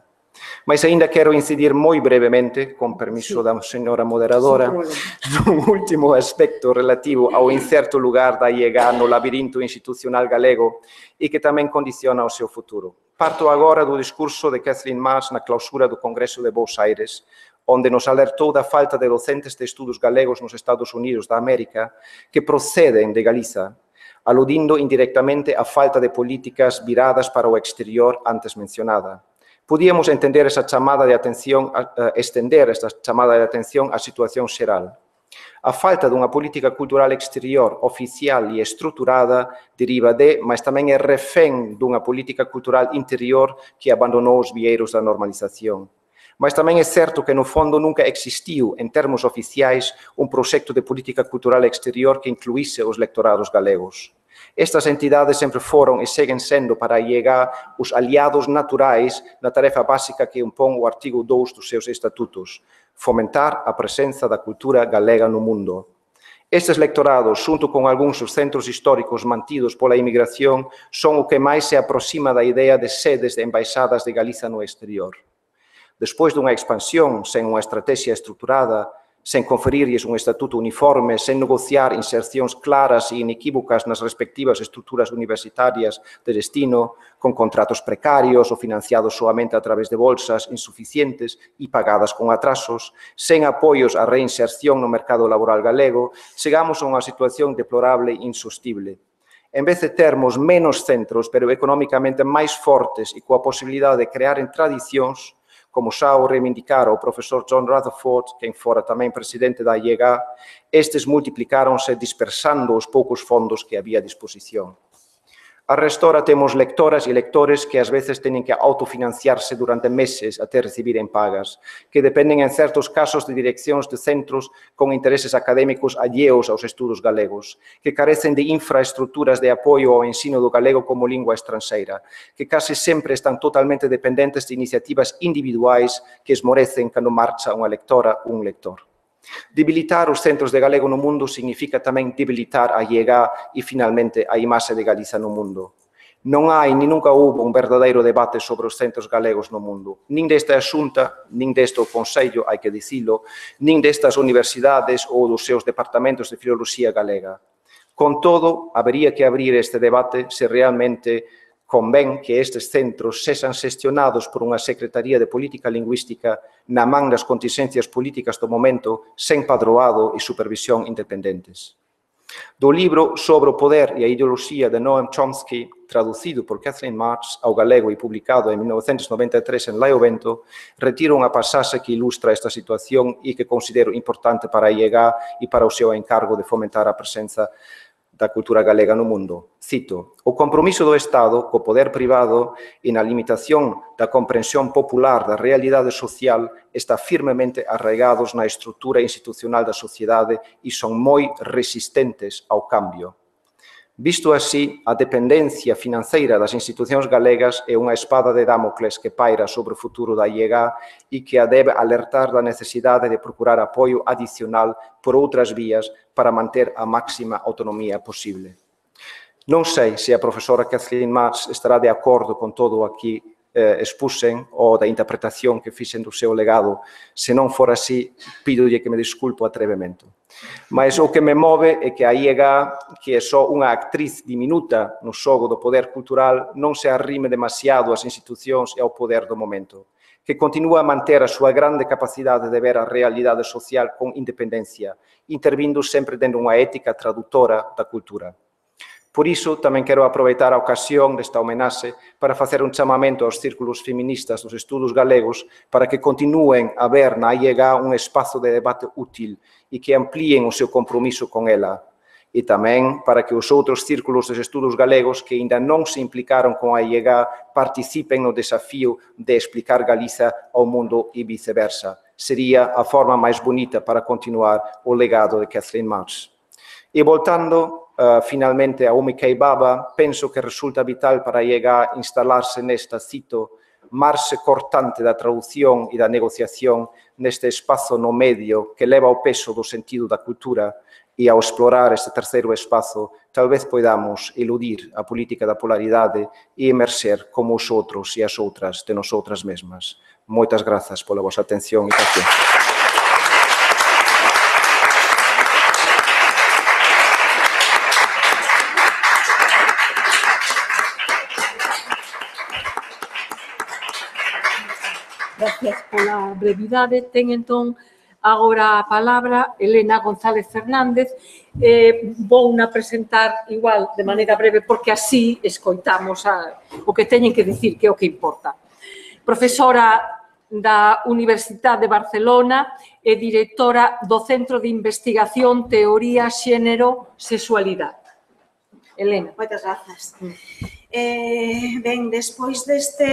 Mas ainda quero incidir moi brevemente, con permiso da señora moderadora, nun último aspecto relativo ao incerto lugar da IEGA no labirinto institucional galego e que tamén condiciona o seu futuro. Parto agora do discurso de Kathleen Mars na clausura do Congreso de Bos Aires, onde nos alertou da falta de docentes de estudos galegos nos Estados Unidos da América que proceden de Galiza, aludindo indirectamente á falta de políticas viradas para o exterior antes mencionada. Podíamos entender esa chamada de atención, estender esta chamada de atención á situación xeral. A falta dunha política cultural exterior oficial e estruturada deriva de, mas tamén é refén dunha política cultural interior que abandonou os vieiros da normalización. Mas tamén é certo que no fondo nunca existiu, en termos oficiais, un proxecto de política cultural exterior que incluíse os lectorados galegos. Estas entidades sempre foron e seguen sendo para a IEGA os aliados naturais na tarefa básica que impón o artigo 2 dos seus estatutos, fomentar a presenza da cultura galega no mundo. Estes lectorados, xunto con algúns dos centros históricos mantidos pola inmigración, son o que máis se aproxima da idea de sedes de embaixadas de Galiza no exterior. Despois dunha expansión sen unha estrategia estruturada, sen conferirlles un estatuto uniforme, sen negociar insercións claras e inequívocas nas respectivas estruturas universitarias de destino, con contratos precarios ou financiados soamente a través de bolsas insuficientes e pagadas con atrasos, sen apoios á reinserción no mercado laboral galego, chegamos a unha situación deplorable e insostible. En vez de termos menos centros, pero económicamente máis fortes e coa posibilidade de crear en tradicións, como xa o reivindicara o profesor John Rutherford, quen fora tamén presidente da IEGA, estes multiplicáronse dispersando os poucos fondos que había a disposición. Arrestora temos lectoras e lectores que ás veces teñen que autofinanciarse durante meses até recibiren pagas, que dependen en certos casos de direccións de centros con intereses académicos alleos aos estudos galegos, que carecen de infraestructuras de apoio ao ensino do galego como lingua estranxeira, que case sempre están totalmente dependentes de iniciativas individuais que esmorecen cando marcha unha lectora ou un lector. Debilitar os centros de galego no mundo significa tamén debilitar a IEGA e, finalmente, a imaxe de Galiza no mundo. Non hai, ni nunca houbo un verdadeiro debate sobre os centros galegos no mundo, nin desta Xunta, nin deste Consello, hai que dicilo, nin destas universidades ou dos seus departamentos de filoloxía galega. Con todo, habería que abrir este debate se realmente convén que estes centros sexan xestionados por unha Secretaría de Política Lingüística na man das contingencias políticas do momento, sen padroado e supervisión independentes. Do libro Sobre o poder e a ideoloxía de Noam Chomsky, traducido por Kathleen Mars ao galego e publicado en 1993 en Lai o Vento, retiro unha pasaxe que ilustra esta situación e que considero importante para a IEGA e para o seu encargo de fomentar a presenza da cultura galega no mundo. Cito: o compromiso do Estado co poder privado e na limitación da comprensión popular da realidade social está firmemente arraigados na estrutura institucional da sociedade e son moi resistentes ao cambio. Visto así, a dependencia financeira das institucións galegas é unha espada de Damocles que paira sobre o futuro da IEG e que a debe alertar da necesidade de procurar apoio adicional por outras vías para manter a máxima autonomía posible. Non sei se a profesora Kathleen Marsh estará de acordo con todo o aquí expusen ou da interpretación que fixen do seu legado. Se non for así, pídolle que me desculpe o atrevemento. Mas o que me move é que a IEG, que é só unha actriz diminuta no xogo do poder cultural, non se arrime demasiado ás institucións e ao poder do momento, que continúa a manter a súa grande capacidade de ver a realidade social con independencia, intervindo sempre dentro unha ética tradutora da cultura. Por iso, tamén quero aproveitar a ocasión desta homenaxe para facer un chamamento aos círculos feministas dos estudos galegos para que continúen a ver na IEG un espazo de debate útil e que amplíen o seu compromiso con ela. E tamén para que os outros círculos dos estudos galegos que ainda non se implicaron con a IEG participen no desafío de explicar Galiza ao mundo e viceversa. Sería a forma máis bonita para continuar o legado de Kathleen Marsh. E voltando finalmente a Umi Baba, penso que resulta vital para a IEG instalarse nesta, cito, marxe cortante da traducción e da negociación neste espazo no medio que leva o peso do sentido da cultura e ao explorar este terceiro espazo, talvez podamos eludir a política da polaridade e emerxer como os outros e as outras de nosotras mesmas. Moitas grazas pola vosa atención e paciencia. Gracias pola brevidade. Ten entón agora a palabra Elena González Fernández. Vou na presentar igual de maneira breve porque así escoitamos o que teñen que dicir, que é o que importa. Profesora da Universidade de Barcelona e directora do Centro de Investigación Teoría, Xénero, Sexualidade. Elena. Moitas grazas. Ben, despois deste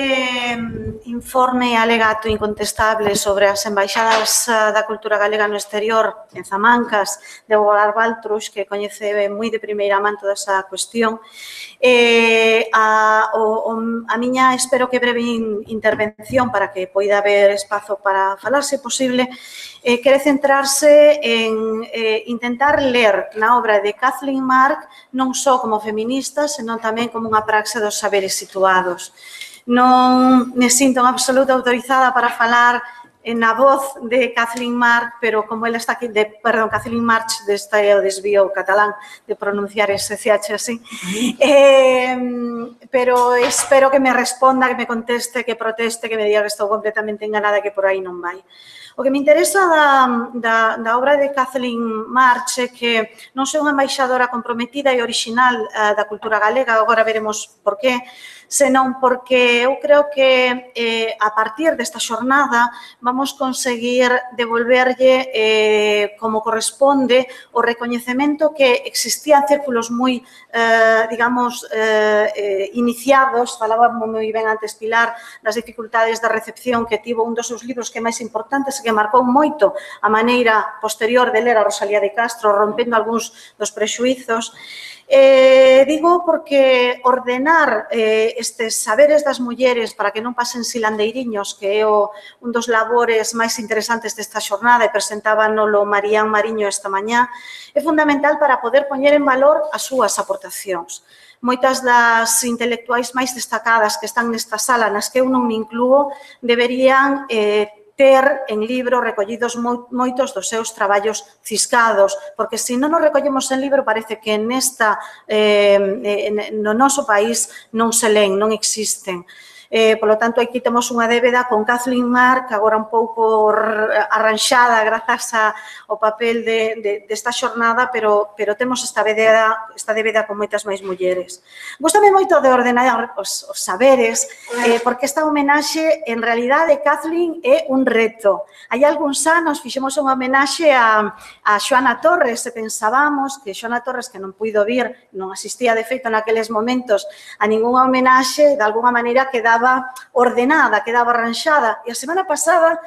informe alegato incontestable sobre as embaixadas da cultura galega no exterior en Zamancas, de Bogar Baltrus, que coñece moi de primeira man toda esa cuestión, a miña, espero que breve intervención para que poida haber espazo para falar, se posible, quere centrarse en intentar ler na obra de Kathleen Marsh non só como feminista, senón tamén como unha praxe dos saberes situados. Non me sinto en absoluta autorizada para falar na voz de Kathleen Marsh, pero como ela está aquí, Kathleen Marsh, deste o desvío catalán de pronunciar ese CH así, pero espero que me responda, que me conteste, que proteste, que me diga que estou completamente enganada, que por aí non vai. O que me interesa da obra de Kathleen Marsh é que non sei unha embaixadora comprometida e original da cultura galega, agora veremos por qué, senón porque eu creo que a partir desta xornada vamos conseguir devolverlle como corresponde o recoñecemento que existía en círculos moi, digamos, iniciados, falaba moi ben antes Pilar, das dificultades da recepción que tivo un dos seus libros que máis importantes e que marcou moito a maneira posterior de ler a Rosalía de Castro, rompendo algúns dos prexuizos. Digo porque ordenar estes saberes das mulleres para que non pasen silandeiriños, que é un dos labores máis interesantes desta xornada e presentábanolo Marían Mariño esta mañá, é fundamental para poder poñer en valor as súas aportacións. Moitas das intelectuais máis destacadas que están nesta sala, nas que eu non me incluo, deberían ter en libro recollidos moitos dos seus traballos ciscados, porque se non nos recollemos en libro parece que no noso país non se len, non existen. Por lo tanto, aquí temos unha débeda con Kathleen Marsh, agora un pouco arranxada grazas ao papel desta xornada, pero temos esta débeda con moitas máis mulleres. Gústame moito de ordenar os saberes, porque esta homenaxe, en realidade, Kathleen é un reto. Hai algúns anos fixemos unha homenaxe a Xoana Torres e pensábamos que Xoana Torres, que non puido vir, non asistía de feito naqueles momentos a ningunha homenaxe, de alguna maneira quedaba quedaba ordenada, quedaba arranxada, e a semana pasada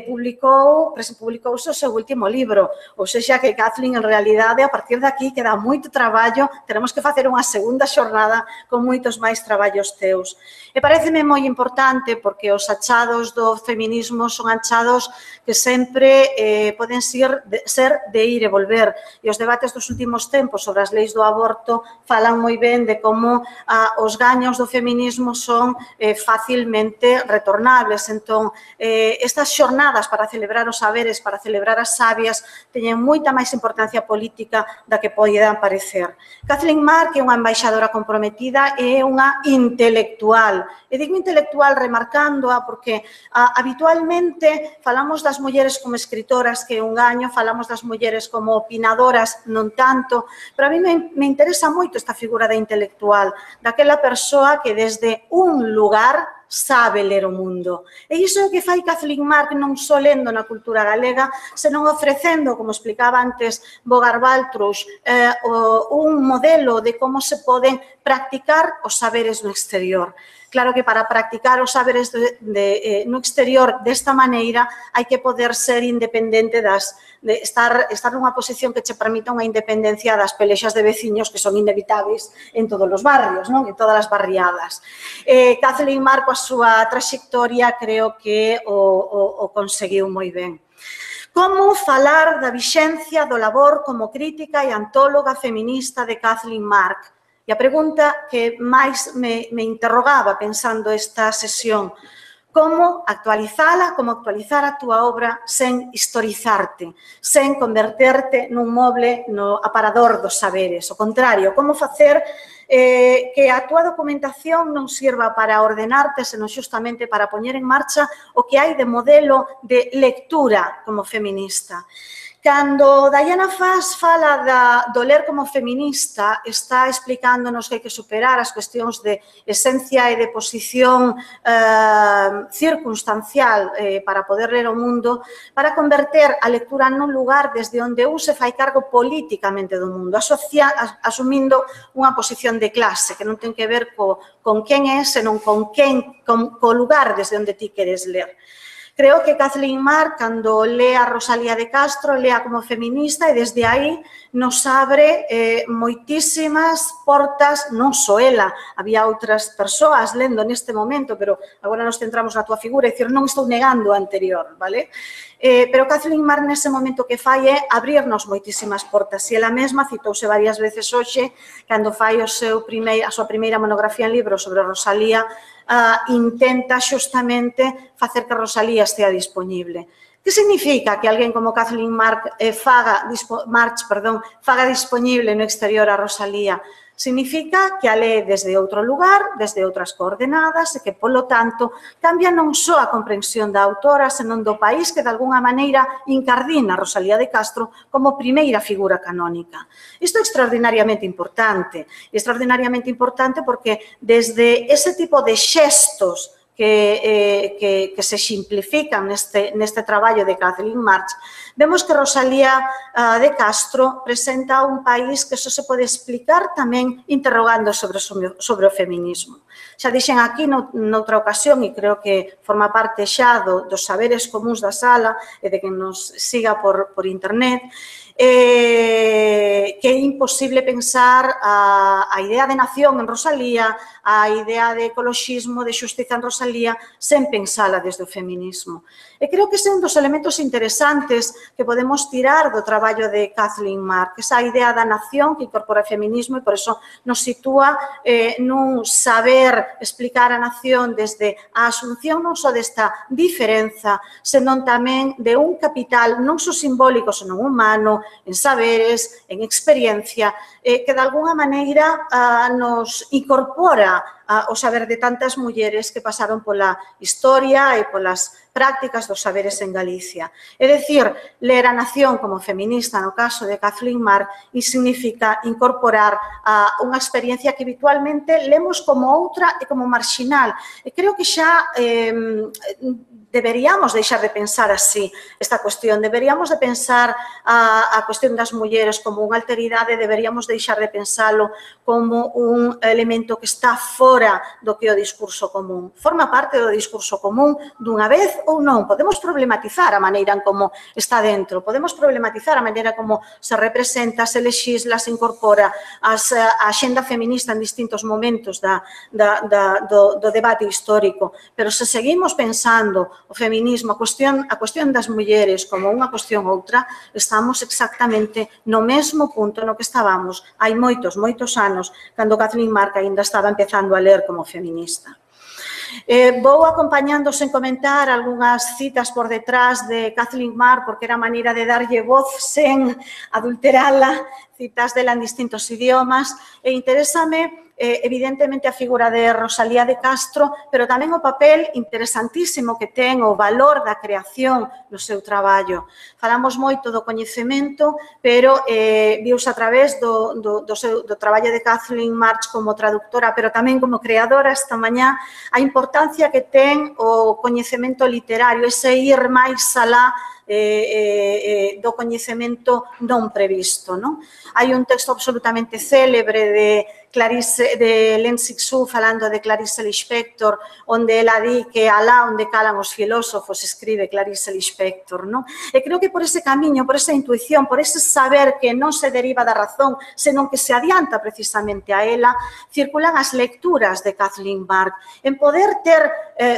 publicouse o seu último libro, ou seja, que Kathleen, en realidade, a partir de aquí queda moito traballo, teremos que facer unha segunda xornada con moitos máis traballos teus. E pareceme moi importante porque os achados do feminismo son achados que sempre poden ser de ir e volver, e os debates dos últimos tempos sobre as leis do aborto falan moi ben de como os gaños do feminismo son facilmente retornables. Entón, estas xornadas para celebrar os saberes, para celebrar as sabias, teñen moita máis importancia política da que poida parecer. Kathleen Mark é unha embaixadora comprometida e é unha intelectual. E digo intelectual remarcándoa porque habitualmente falamos das mulleres como escritoras, que é un gaño, falamos das mulleres como opinadoras, non tanto, pero a mí me interesa moito esta figura da intelectual, daquela persoa que desde un lugar sabe ler o mundo. E iso é o que fai Kathleen Mark non só lendo na cultura galega, senón ofrecendo, como explicaba antes Bogar Baltrush, un modelo de como se poden practicar os saberes no exterior. Claro que para practicar os saberes no exterior desta maneira hai que poder ser independente de estar nunha posición que che permita unha independencia das pelexas de veciños que son inevitáveis en todos os barrios, non? En todas as barriadas. Kathleen Mark, coa súa traxectoria, creo que o conseguiu moi ben. Como falar da vixencia do labor como crítica e antóloga feminista de Kathleen Mark? E a pregunta que máis me interrogaba pensando esta sesión, como actualizala, como actualizar a túa obra sen historizarte, sen converterte nun moble no aparador dos saberes. O contrario, como facer que a túa documentación non sirva para ordenarte, senón xustamente para poñer en marcha o que hai de modelo de lectura como feminista. Cando Diana Fass fala do ler como feminista, está explicándonos que hai que superar as cuestións de esencia e de posición circunstancial para poder ler o mundo, para converter a lectura nun lugar desde onde un se fai cargo políticamente do mundo, asumindo unha posición de clase que non ten que ver con quen é, senón co lugar desde onde ti queres ler. Creo que Kathleen Mark, cando lea a Rosalía de Castro, lea como feminista e desde aí nos abre moitísimas portas, non só ela, había outras persoas lendo neste momento, pero agora nos centramos na túa figura, é dicir, non estou negando o anterior, vale? Pero Kathleen Mark nese momento que fai é abrirnos moitísimas portas e ela mesma citouse varias veces hoxe cando fai a súa primeira monografía en libro sobre Rosalía, intenta xustamente facer que Rosalía estea disponible. Que significa que alguén como Kathleen Mark faga disponible no exterior a Rosalía? Significa que a lee desde outro lugar, desde outras coordenadas e que, polo tanto, cambia non só a comprensión da autora, senón do país que, de alguna maneira, incardina a Rosalía de Castro como primeira figura canónica. Isto é extraordinariamente importante. E extraordinariamente importante porque desde ese tipo de xestos que se simplifican neste traballo de Kathleen Mark, vemos que Rosalía de Castro presenta un país que só se pode explicar tamén interrogando sobre o feminismo. Xa dixen aquí noutra ocasión, e creo que forma parte xa dos saberes comuns da sala e de quen nos siga por internet, que é imposible pensar a idea de nación en Rosalía, a idea de ecoloxismo, de xustiza en Rosalía, sen pensala desde o feminismo. E creo que ese é un dos elementos interesantes que podemos tirar do traballo de Kathleen Mark, esa idea da nación que incorpora o feminismo e por eso nos sitúa nun saber explicar a nación desde a asunción non só desta diferenza, senón tamén de un capital non só simbólico, senón humano, en saberes, en experiencia, que de alguna maneira nos incorpora o saber de tantas mulleres que pasaron pola historia e polas prácticas dos saberes en Galicia. É dicir, ler a nación como feminista, no caso de Kathleen Mark, e significa incorporar unha experiencia que habitualmente lemos como outra e como marxinal. E creo que xa deberíamos deixar de pensar así esta cuestión, deberíamos de pensar a cuestión das mulleres como unha alteridade, deberíamos deixar de pensalo como un elemento que está fora do que é o discurso común. Forma parte do discurso común dunha vez ou non. Podemos problematizar a maneira en como está dentro, podemos problematizar a maneira como se representa, se lexisla, se incorpora a axenda feminista en distintos momentos do debate histórico, pero se seguimos pensando o feminismo, a cuestión das mulleres como unha cuestión outra, estamos exactamente no mesmo punto no que estábamos hai moitos anos, cando Kathleen Mark ainda estaba empezando a ler como feminista. Vou acompañando sen comentar algunhas citas por detrás de Kathleen Mark, porque era a maneira de darlle voz sen adulterala, citas dela en distintos idiomas, e interésame evidentemente a figura de Rosalía de Castro, pero tamén o papel interesantísimo que ten o valor da creación no seu traballo. Falamos moito do coñecemento, pero viuse a través do traballo de Kathleen March como traductora, pero tamén como creadora esta mañá, a importancia que ten o coñecemento literario, ese ir máis alá do coñecemento non previsto. Hai un texto absolutamente célebre de Len Sixu falando de Clarice Lispector, onde ela di que alá onde calan os filósofos escribe Clarice Lispector. E creo que por ese camiño, por esa intuición, por ese saber que non se deriva da razón, senón que se adianta precisamente a ela, circulan as lecturas de Kathleen Mark, en poder ter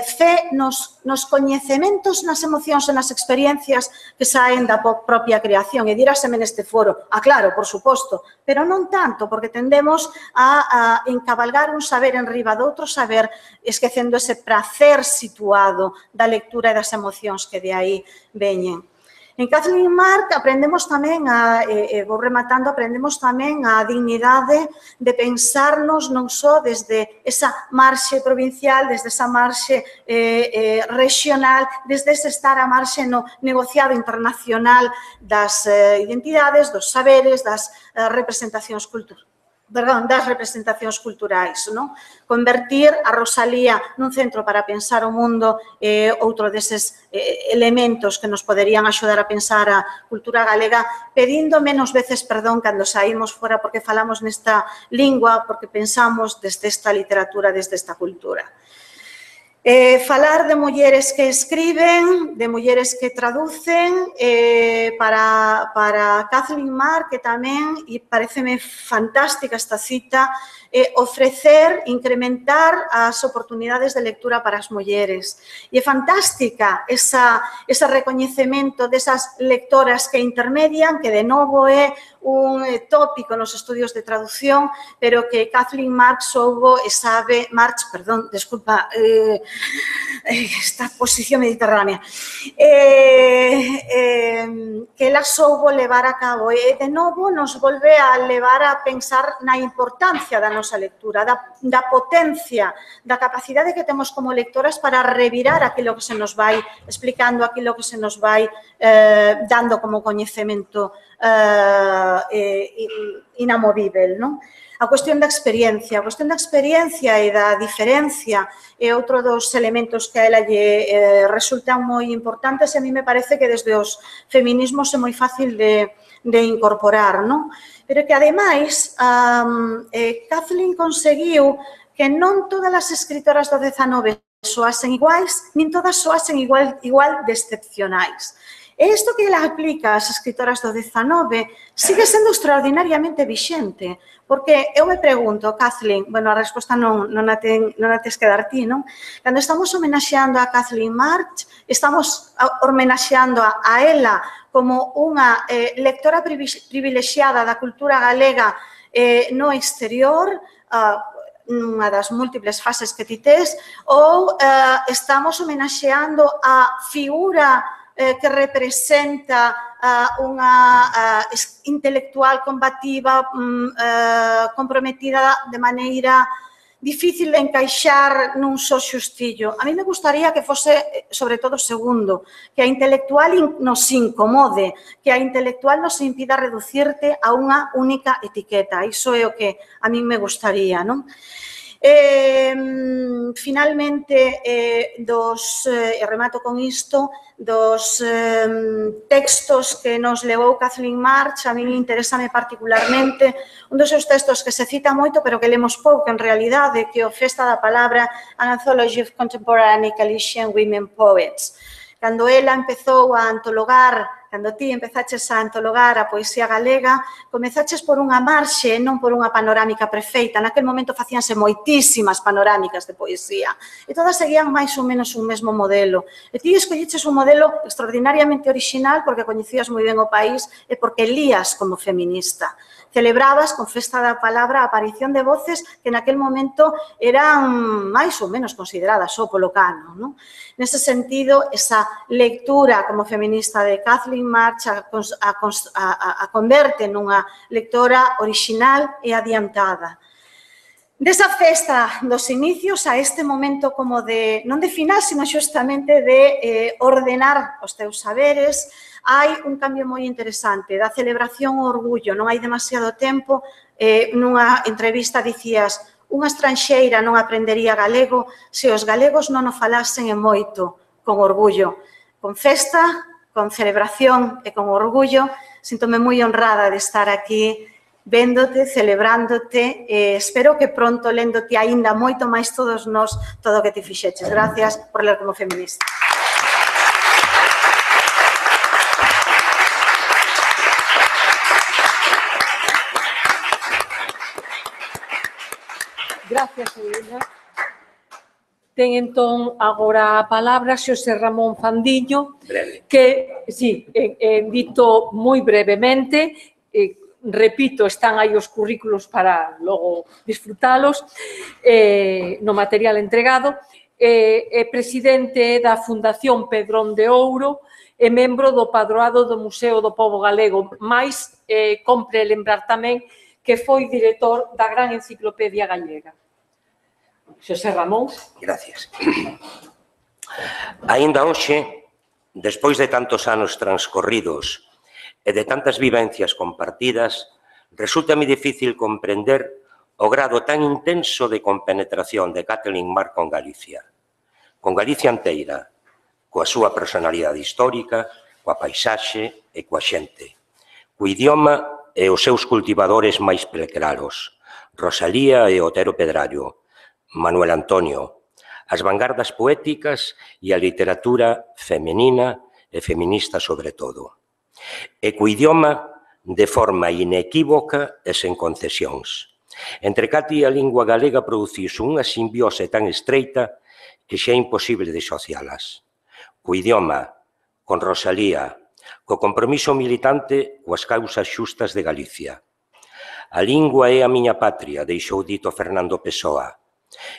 fe nos coñecementos, nas emocións e nas experiencias que saen da propia creación. E diráseme neste foro, claro, por suposto, pero non tanto, porque tendemos a encabalgar un saber en riba de outro saber, esquecendo ese prazer situado da lectura e das emocións que de aí veñen. En Kathleen Mark aprendemos tamén, vou rematando, aprendemos tamén a dignidade de pensarnos non só desde esa marxe provincial, desde esa marxe regional, desde ese estar a marxe no negociado internacional das identidades, dos saberes, das representacións culturais. Convertir a Rosalía nun centro para pensar o mundo é outro deses elementos que nos poderían axudar a pensar a cultura galega, pedindo menos veces perdón cando saímos fora porque falamos nesta lingua, porque pensamos desde esta literatura, desde esta cultura. Falar de mulleres que escriben, de mulleres que traducen, para Kathleen Mark, que tamén, e pareceme fantástica esta cita, ofrecer, incrementar as oportunidades de lectura para as mulleres. E é fantástica ese recoñecemento desas lectoras que intermedian, que de novo é un tópico nos estudios de traducción, pero que Kathleen Mark soubo e sabe, esta posición mediterránea, que ela soubo levar a cabo e de novo nos volve a levar a pensar na importancia da nosa lectura, da potencia, da capacidade que temos como lectoras para revirar aquilo que se nos vai explicando, aquilo que se nos vai dando como coñecemento inamovível, non? A cuestión da experiencia e da diferencia é outro dos elementos que a ela lle resultan moi importantes e a mí me parece que desde os feminismos é moi fácil de incorporar, non? Pero que, ademais, Kathleen conseguiu que non todas as escritoras do 19 soasen iguais, nin todas soasen igual de excepcionais. E isto que ela aplica ás escritoras do 19 sigue sendo extraordinariamente vixente, porque eu me pregunto, Kathleen, a resposta non a tes que dar ti, non? Cando estamos homenaxeando a Kathleen March, estamos homenaxeando a ela como unha lectora privilexiada da cultura galega no exterior, unha das múltiples fases que ti tes, ou estamos homenaxeando a figura que representa unha intelectual combativa, comprometida de maneira difícil de encaixar nun só xustillo. A mí me gustaría que fose, sobre todo, o segundo, que a intelectual nos incomode, que a intelectual nos impida reducirte a unha única etiqueta. Iso é o que a mí me gustaría, non? Finalmente, remato con isto, dos textos que nos levou Kathleen March, a mí interésame particularmente un dos seus textos que se cita moito, pero que lemos pouco en realidade, que é o Festa da Palabra, An Anthology of Contemporary Galician Women Poets. Cando ela empezou a antologar, cando ti empezaches a antologar a poesía galega, comezaches por unha marxe, non por unha panorámica perfeita. Naquel momento facíanse moitísimas panorámicas de poesía e todas seguían máis ou menos un mesmo modelo. E ti escolliches un modelo extraordinariamente orixinal porque coñecías moi ben o país e porque lías como feminista. Celebrabas con Festa da Palabra a aparición de voces que naquel momento eran máis ou menos consideradas só polo cano, non? Nese sentido, esa lectura como feminista de Kathleen March a converte nunha lectora orixinal e adiantada. Desa festa dos inicios a este momento como de, non de final, sino xustamente de ordenar os teus saberes, hai un cambio moi interesante da celebración ao orgullo. Non hai demasiado tempo, nunha entrevista dicías: unha estranxeira non aprendería galego se os galegos non o falasen e moito, con orgullo. Con festa, con celebración e con orgullo, síntome moi honrada de estar aquí véndote, celebrándote, espero que pronto léndote aínda moito máis todos nós, todo o que ti fixeches. Gracias por ler como feminista. Gracias, Elena. Ten entón agora a palabra Xosé Ramón Fandiño, que, sí, dito moi brevemente, repito, están aí os currículos para logo disfrutalos no material entregado, é presidente da Fundación Pedrón de Ouro e membro do Padroado do Museo do Pobo Galego, máis compre lembrar tamén que foi director da Gran Enciclopedia Gallega. Xosé Ramón. Gracias. Aínda hoxe, despois de tantos anos transcorridos e de tantas vivencias compartidas, resulta-me difícil comprender o grado tan intenso de compenetración de Kathleen March con Galicia inteira, coa súa personalidade histórica, coa paisaxe e coa xente, co idioma e os seus cultivadores máis preclaros, Rosalía e Otero Pedrallo, Manuel Antonio, as vanguardas poéticas e a literatura feminina e feminista sobre todo. E co idioma de forma inequívoca e sen concesións. Entre Cati e a lingua galega produciuse unha simbiose tan estreita que xa é imposible disocialas. Co idioma, con Rosalía, co compromiso militante coas causas xustas de Galicia. A lingua é a miña patria, deixou dito Fernando Pessoa.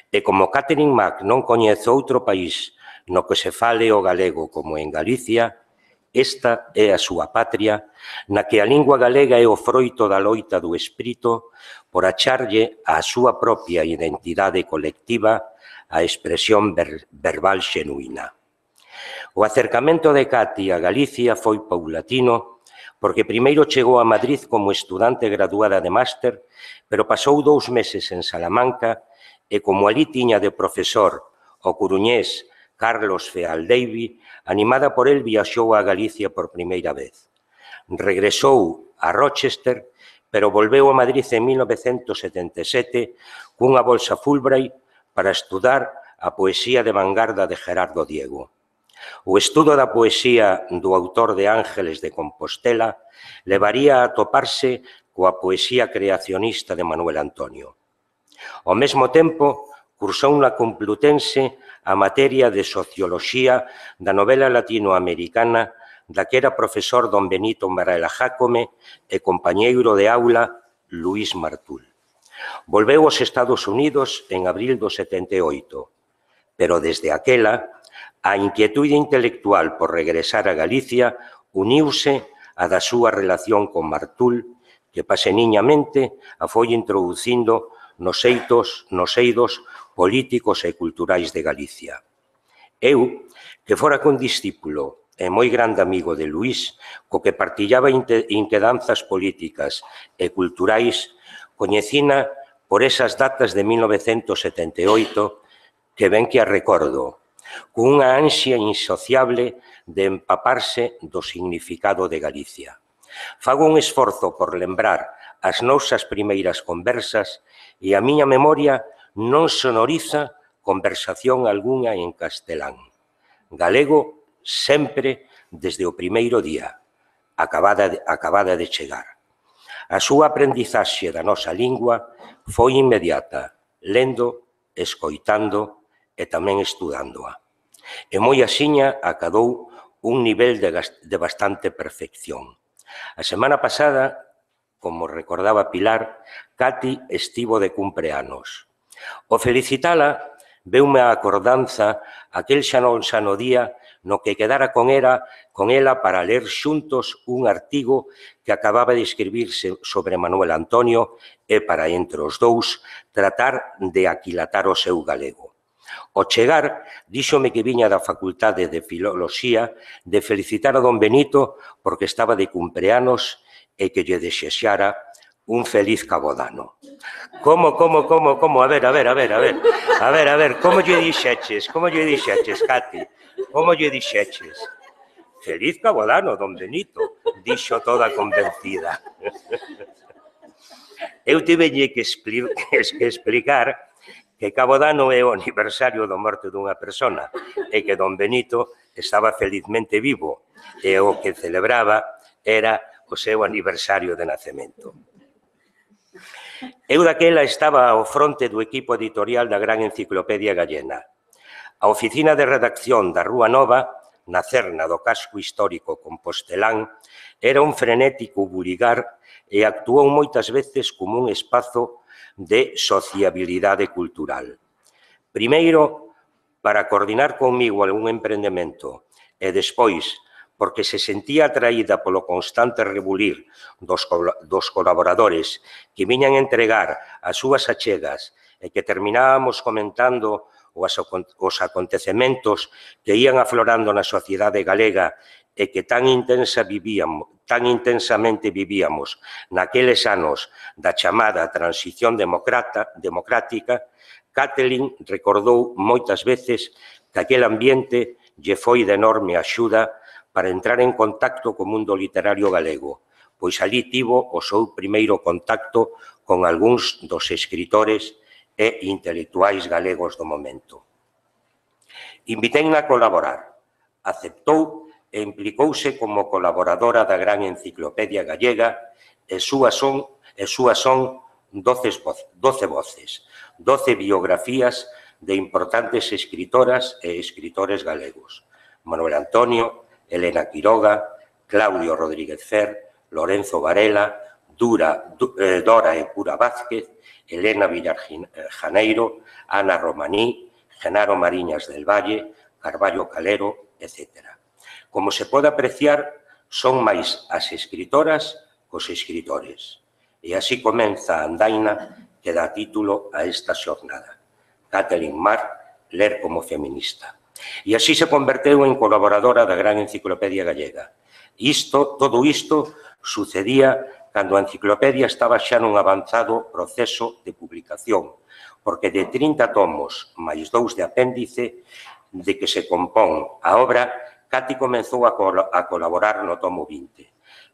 E como Kathleen March non coñece outro país no que se fale o galego como en Galicia, esta é a súa patria, na que a lingua galega é o froito da loita do espírito por acharlle á súa propia identidade colectiva a expresión verbal xenuína. O acercamento de Cati a Galicia foi paulatino, porque primeiro chegou a Madrid como estudante graduada de máster, pero pasou 2 meses en Salamanca e como alí tiña de profesor o coruñés Carlos Fealdeivi, animada por el viaxou a Galicia por primeira vez. Regresou a Rochester, pero volveu a Madrid en 1977 cunha bolsa Fulbright para estudar a poesía de vanguarda de Gerardo Diego. O estudo da poesía do autor de Ángeles de Compostela levaría a toparse coa poesía creacionista de Manuel Antonio. Ao mesmo tempo, cursou na Complutense a materia de Socioloxía da novela latinoamericana da que era profesor don Benito Varela Jácome e compañeiro de aula Luís Martul. Volveu aos Estados Unidos en abril do 78, pero desde aquela, a inquietude intelectual por regresar a Galicia uniuse a da súa relación con Martul, que paseniñamente a foi introducindo nos eidos políticos e culturais de Galicia. Eu, que fora condiscípulo e moi grande amigo de Luís, co que partillaba inquedanzas políticas e culturais, coñecina por esas datas de 1978 que ben que a recordo, cunha ansia insociable de empaparse do significado de Galicia. Fago un esforzo por lembrar as nosas primeiras conversas e a miña memoria non sonoriza conversación algunha en castelán. Galego sempre desde o primeiro día, acabada de chegar. A súa aprendizaxe da nosa lingua foi inmediata, lendo, escoitando e tamén estudándoa. E moi axiña acadou un nivel de bastante perfección. A semana pasada, como recordaba Pilar, Cati estivo de cumpleanos. O felicitala, veume a acordanza aquel xa non sano día no que quedara con ela para ler xuntos un artigo que acababa de escribirse sobre Manuel Antonio e para, entre os dous, tratar de aquilatar o seu galego. Ao chegar, díxome que viña da Facultade de Filoloxía de felicitar a don Benito porque estaba de cumpleanos e que lle desexara un feliz cabodano. Como? A ver, como lle dixeches, Cati? Como lle dixeches? Feliz cabodano, don Benito, dixo toda convencida. Eu tivelle que explicar que cabodano é o aniversario da morte dunha persona e que don Benito estaba felizmente vivo e o que celebraba era o seu aniversario de nacemento. Eu daquela estaba ao fronte do equipo editorial da Gran Enciclopedia Gallega. A oficina de redacción da Rúa Nova, na cerna do casco histórico compostelán, era un frenético buligar e actuou moitas veces como un espazo de sociabilidade cultural. Primeiro, para coordinar comigo algún emprendemento e despois, porque se sentía atraída polo constante rebulir dos colaboradores que viñan entregar as súas achegas e que terminábamos comentando os acontecementos que ían aflorando na sociedade galega e que tan intensamente vivíamos naqueles anos da chamada transición democrática, Kathleen recordou moitas veces que aquel ambiente lle foi de enorme axuda para entrar en contacto co mundo literario galego, pois alí tivo o seu primeiro contacto con algúns dos escritores e intelectuais galegos do momento. Inviteina a colaborar, aceptou e implicouse como colaboradora da Gran Enciclopedia Gallega e súas son 12 voces, 12 biografías de importantes escritoras e escritores galegos. Manuel Antonio, Elena Quiroga, Claudio Rodríguez Fer, Lorenzo Varela, Dora e Pura Vázquez, Elena Villar Janeiro, Ana Romaní, Genaro Mariñas del Valle, Carballo Calero, etc. Como se pode apreciar, son máis as escritoras cos escritores. E así comeza a andaina que dá título a esta xornada. Kathleen Marr, ler como feminista. E así se converteu en colaboradora da Gran Enciclopedia Gallega. Todo isto sucedía cando a enciclopedia estaba xa nun avanzado proceso de publicación, porque de 30 tomos máis 2 de apéndice de que se compón a obra, Cati comezou a colaborar no tomo 20,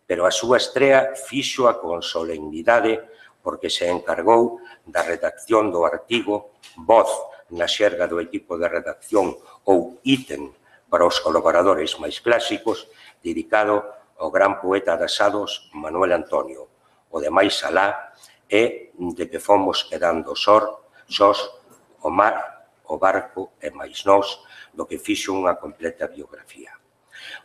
pero a súa estrea fíxoa con solemnidade porque se encargou da redacción do artigo, voz na xerga do equipo de redacción ou ítem para os colaboradores máis clásicos, dedicado ao gran poeta das Ados, Manuel Antonio. O demais alá é de que fomos quedando sós, o mar, o barco e máis nós, do que fixo unha completa biografía.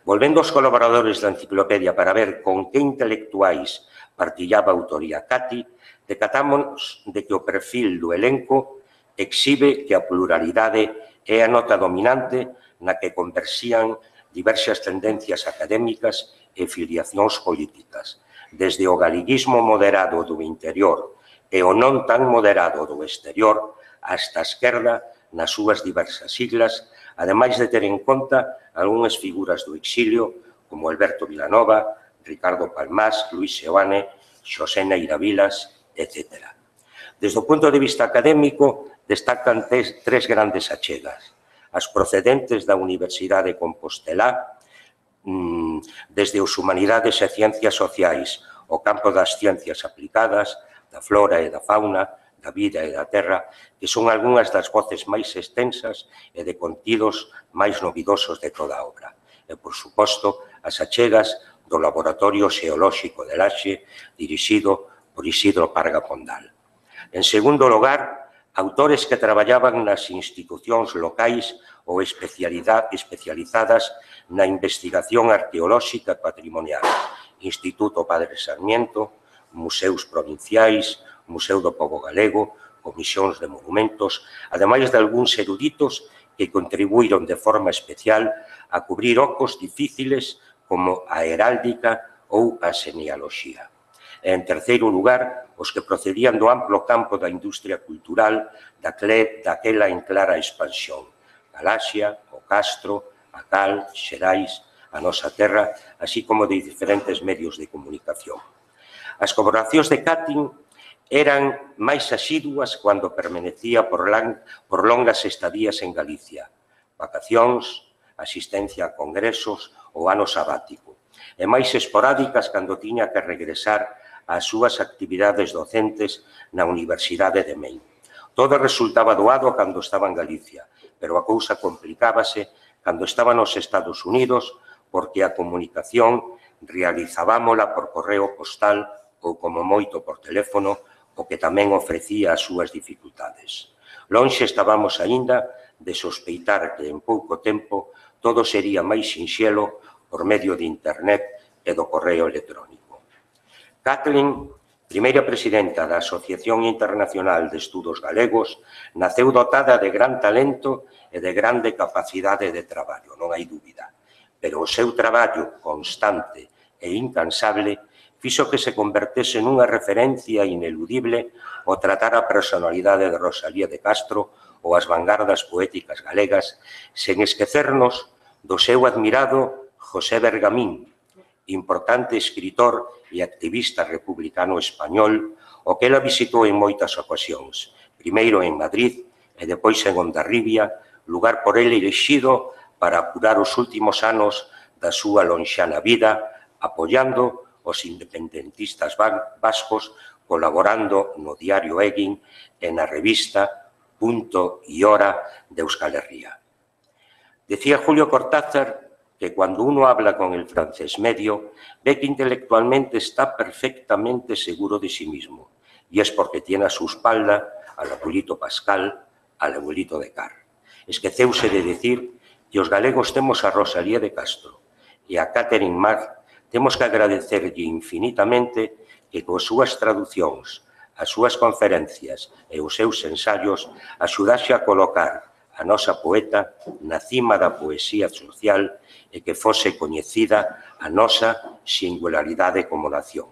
Volvendo aos colaboradores da enciclopedia para ver con que intelectuais partillaba a autoría Cati, decatamos de que o perfil do elenco exhibe que a pluralidade é a nota dominante na que conversían diversas tendencias académicas e filiacións políticas, desde o galeguismo moderado do interior e o non tan moderado do exterior hasta a esquerda nas súas diversas siglas, ademais de ter en conta algunhas figuras do exilio como Alberto Vilanova, Ricardo Palmás, Luis Seoane, Xosé Neira Vilas, etc. Desde o punto de vista académico, destacan tres grandes achegas. As procedentes da Universidade de Compostelá, desde os Humanidades e Ciencias Sociais, o campo das ciencias aplicadas, da flora e da fauna, da vida e da terra, que son algunhas das voces máis extensas e de contidos máis novidosos de toda a obra. E, por suposto, as achegas do Laboratorio Xeolóxico de Laxe, dirixido por Isidro Parga Pondal. En segundo lugar, autores que traballaban nas institucións locais ou especializadas na investigación arqueolóxica e patrimonial, Instituto Padre Sarmiento, museus provinciais, Museo do Pobo Galego, comisións de monumentos, ademais de algúns eruditos que contribuíron de forma especial a cubrir ocos difíciles como a heráldica ou a xenealoxía. E, en terceiro lugar, os que procedían do amplo campo da industria cultural daquela en clara expansión. Galaxia, o Castro, a Cal, Xerais, a nosa terra, así como de diferentes medios de comunicación. As colaboracións de Catlin eran máis asiduas cando permanecía por longas estadías en Galicia, vacacións, asistencia a congresos ou ano sabático, e máis esporádicas cando tiña que regresar ás súas actividades docentes na Universidade de Maine. Todo resultaba doado cando estaba en Galicia, pero a cousa complicábase cando estaba nos Estados Unidos porque a comunicación realizábamola por correo postal ou como moito por teléfono, o que tamén ofrecía as súas dificultades. Lonxe estábamos aínda de sospeitar que en pouco tempo todo sería máis sinxelo por medio de internet e do correo electrónico. Catlin, primeira presidenta da Asociación Internacional de Estudos Galegos, naceu dotada de gran talento e de grande capacidade de traballo, non hai dúbida, pero o seu traballo constante e incansable fixo que se convertese nunha referencia ineludible ao tratar a personalidade de Rosalía de Castro ou as vanguardas poéticas galegas, sen esquecernos do seu admirado José Bergamín, importante escritor e activista republicano español, o que ela visitou en moitas ocasións, primeiro en Madrid e depois en Hondarribia, lugar por ele elexido para apurar os últimos anos da súa lonxana vida, apoiando os independentistas vascos, colaborando no diario Egin e na revista Punto y Hora de Euskal Herria. Decía Julio Cortázar que cuando uno habla con el francés medio, ve que intelectualmente está perfectamente seguro de sí mismo, y es porque tiene a su espalda al abuelito Pascal, al abuelito Descartes. Esqueceuse de decir que os galegos temos a Rosalía de Castro e a Catherine Marc temos que agradecerlle infinitamente que con súas traducións, as súas conferencias e os seus ensaios axudase a colocar a nosa poeta na cima da poesía social e que fose coñecida a nosa singularidade como nación.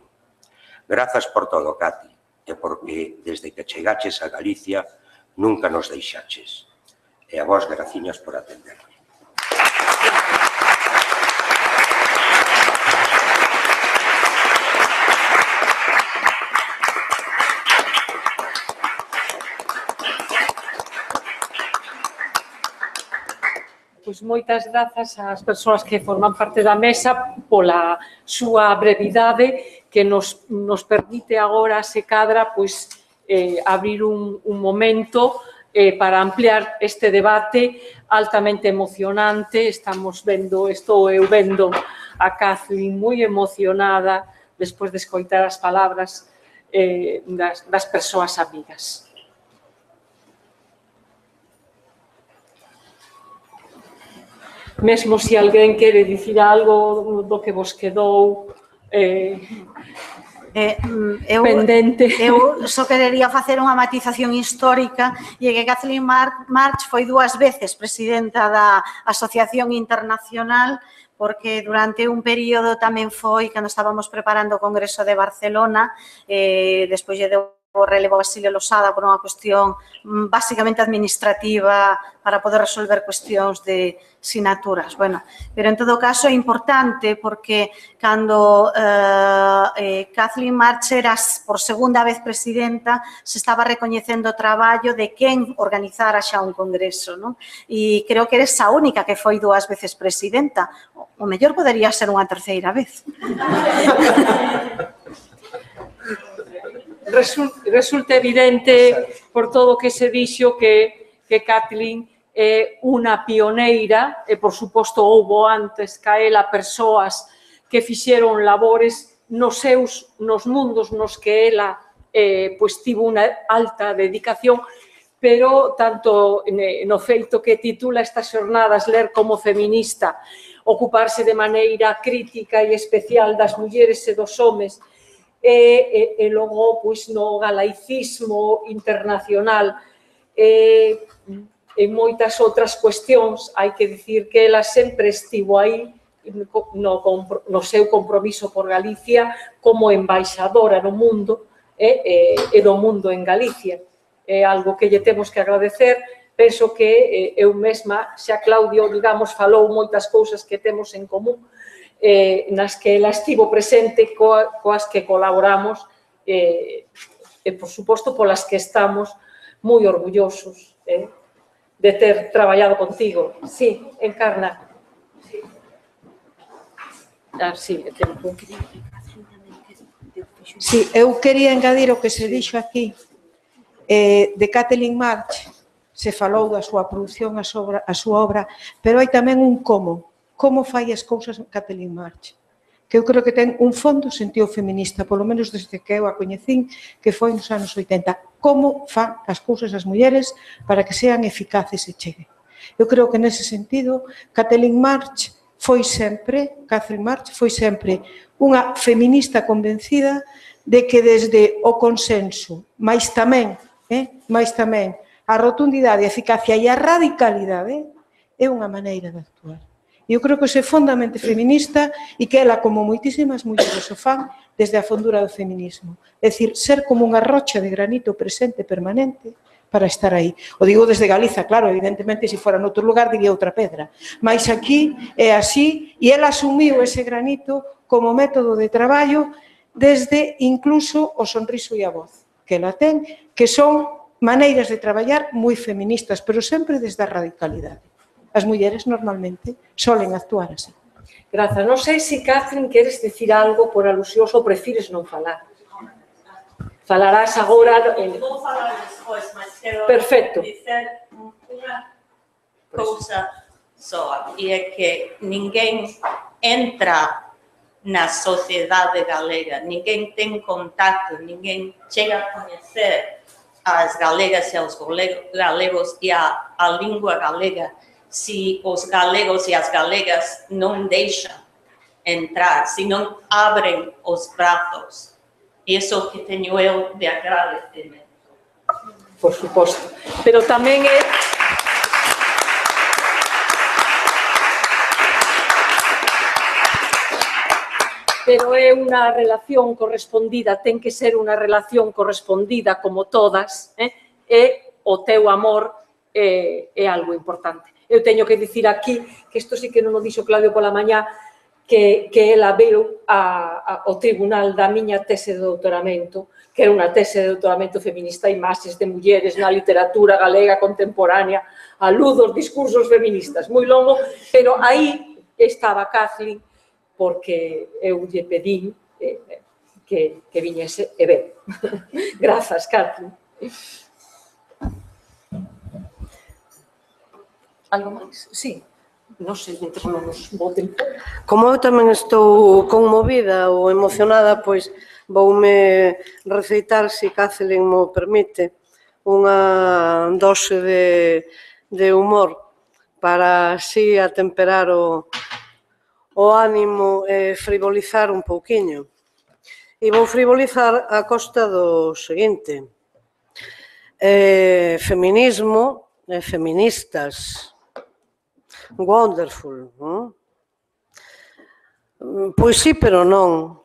Grazas por todo, Cati, e porque desde que chegaches a Galicia nunca nos deixaches. E a vos, graciñas por atenderme. Pois moitas grazas ás persoas que forman parte da mesa pola súa brevidade que nos permite agora, se cadra, pois abrir un momento para ampliar este debate altamente emocionante. Estou eu vendo a Kathleen moi emocionada despois de escoitar as palabras das persoas amigas. Mesmo se alguén quere dicir algo do que vos quedou pendente. Eu só querería facer unha matización histórica e que Kathleen March foi 2 veces presidenta da Asociación Internacional, porque durante un período tamén foi, cando estábamos preparando o Congreso de Barcelona, despois lle deu o relevo a Basilio Losada por unha cuestión basicamente administrativa para poder resolver cuestións de sinaturas. Bueno, pero en todo caso é importante porque cando Kathleen March era por segunda vez presidenta se estaba recoñecendo o traballo de quen organizara xa un congreso, non? E creo que eres a única que foi 2 veces presidenta. O mellor podería ser unha terceira vez. Resulta evidente por todo o que se dixo que Kathleen é unha pioneira e, por suposto, houbo antes ca ela persoas que fixeron labores nos mundos nos que ela tivo unha alta dedicación, pero tanto no feito que titula estas xornadas Ler como feminista, ocuparse de maneira crítica e especial das mulleres e dos homes, e logo no galaicismo internacional e moitas outras cuestións. Hai que dicir que ela sempre estivo aí no seu compromiso por Galicia como embaixadora no mundo e do mundo en Galicia. É algo que lle temos que agradecer. Penso que eu mesma, xa Claudio, digamos, falou moitas cousas que temos en común, nas que ela estivo presente, coas que colaboramos e, por suposto, polas que estamos moi orgullosos de ter traballado contigo. Sí, Encarna. Sí, tempo. Sí, eu quería engadir o que se dixo aquí de Kathleen March. Se falou da súa produción, a súa obra, pero hai tamén un como fai as cousas Kathleen March, que eu creo que ten un fondo sentido feminista, polo menos desde que eu a coñecín, que foi nos anos 80. Como fan as cousas as mulleres para que sean eficaces e cheguen. Eu creo que nese sentido, Kathleen March foi sempre unha feminista convencida de que desde o consenso, máis tamén a rotundidade, a eficacia e a radicalidade é unha maneira de actuar. Eu creo que é fondamente feminista e que ela, como moitísimas mulleres, o fan desde a fondura do feminismo. É dicir, ser como unha rocha de granito presente permanente para estar aí. O digo desde Galiza, claro, evidentemente, se fora noutro lugar diría outra pedra. Mas aquí é así e ela asumiu ese granito como método de traballo desde incluso o sonriso e a voz que ela ten, que son maneiras de traballar moi feministas, pero sempre desde a radicalidade. As mulleres normalmente solen actuar así. Grazas. Non sei se, Kathleen, queres dicir algo por alusións ou prefires non falar. Falarás agora... Vou falar despois, mas quero dizer unha cousa só, e é que ninguén entra na sociedade galega, ninguén ten contacto, ninguén chega a coñecer as galegas e os galegos e a língua galega se os galegos e as galegas non deixan entrar, se non abrem os brazos. Iso que teño eu de agradecimento. Por suposto. Pero tamén é... Pero é unha relación correspondida, ten que ser unha relación correspondida como todas, e o teu amor é algo importante. Eu teño que dicir aquí, que isto sí que non o dixo Claudio pola mañá, que ela veu ao tribunal da miña tese de doutoramento, que era unha tese de doutoramento feminista, imaxes de mulleres na literatura galega contemporánea, a luz dos discursos feministas, moi longo, pero aí estaba Kathleen, porque eu lle pedín que viñese e ben. Grazas, Kathleen. Algo máis? Sí. Non sei, mentre non nos voten. Como eu tamén estou conmovida ou emocionada, pois voume receitar, se Kathleen mo permite, unha dose de humor para así atemperar o ánimo e frivolizar un pouquiño. E vou frivolizar a costa do seguinte. Feminismo e feministas. Wonderful, non? Pois sí, pero non.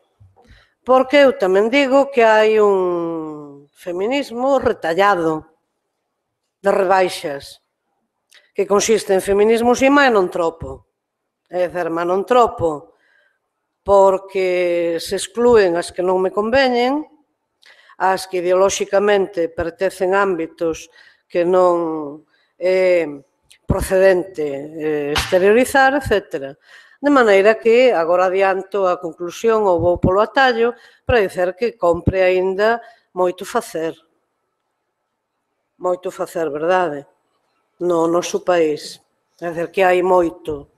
Porque eu tamén digo que hai un feminismo retallado, de rebaixas, que consiste en feminismo sima e non tropo. É dizer, ma non tropo porque se exclúen as que non me conveñen, as que ideolóxicamente pertencen a ámbitos que non é procedente exteriorizar, etc. De maneira que agora adianto a conclusión ou vou polo atallo para dizer que compre aínda moito facer, verdade, no noso país. É dizer, que hai moito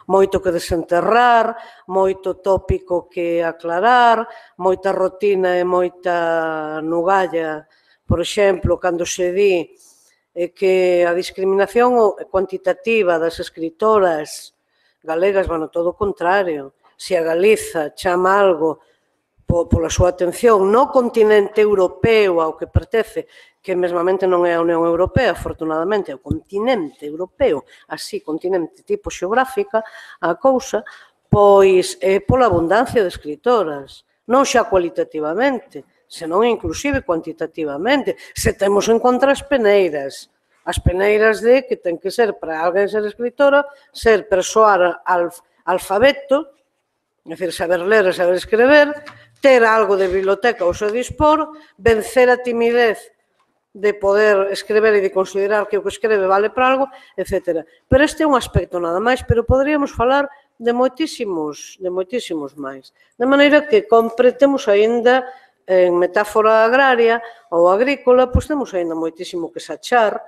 que desenterrar, moito tópico que aclarar, moita rutina e moita nugalla. Por exemplo, cando se di que a discriminación cuantitativa das escritoras galegas, bueno, todo o contrario. Se a Galiza chama algo pola súa atención no continente europeo ao que pertence, que mesmamente non é a Unión Europea, afortunadamente, é o continente europeo, así, continente tipo xeográfica, a cousa, pois é pola abundancia de escritoras, non xa cualitativamente, senón inclusive cuantitativamente. Se temos en contra as peneiras de que ten que ser, para alguén ser escritora, ser persoar alfabeto, é dicir, saber ler e saber escrever, ter algo de biblioteca ao seu dispor, vencer a timidez de poder escrever e de considerar que o que escreve vale para algo, etc. Pero este é un aspecto nada máis, pero poderíamos falar de moitísimos máis. De maneira que temos aínda, en metáfora agraria ou agrícola, pois temos aínda moitísimo que sachar,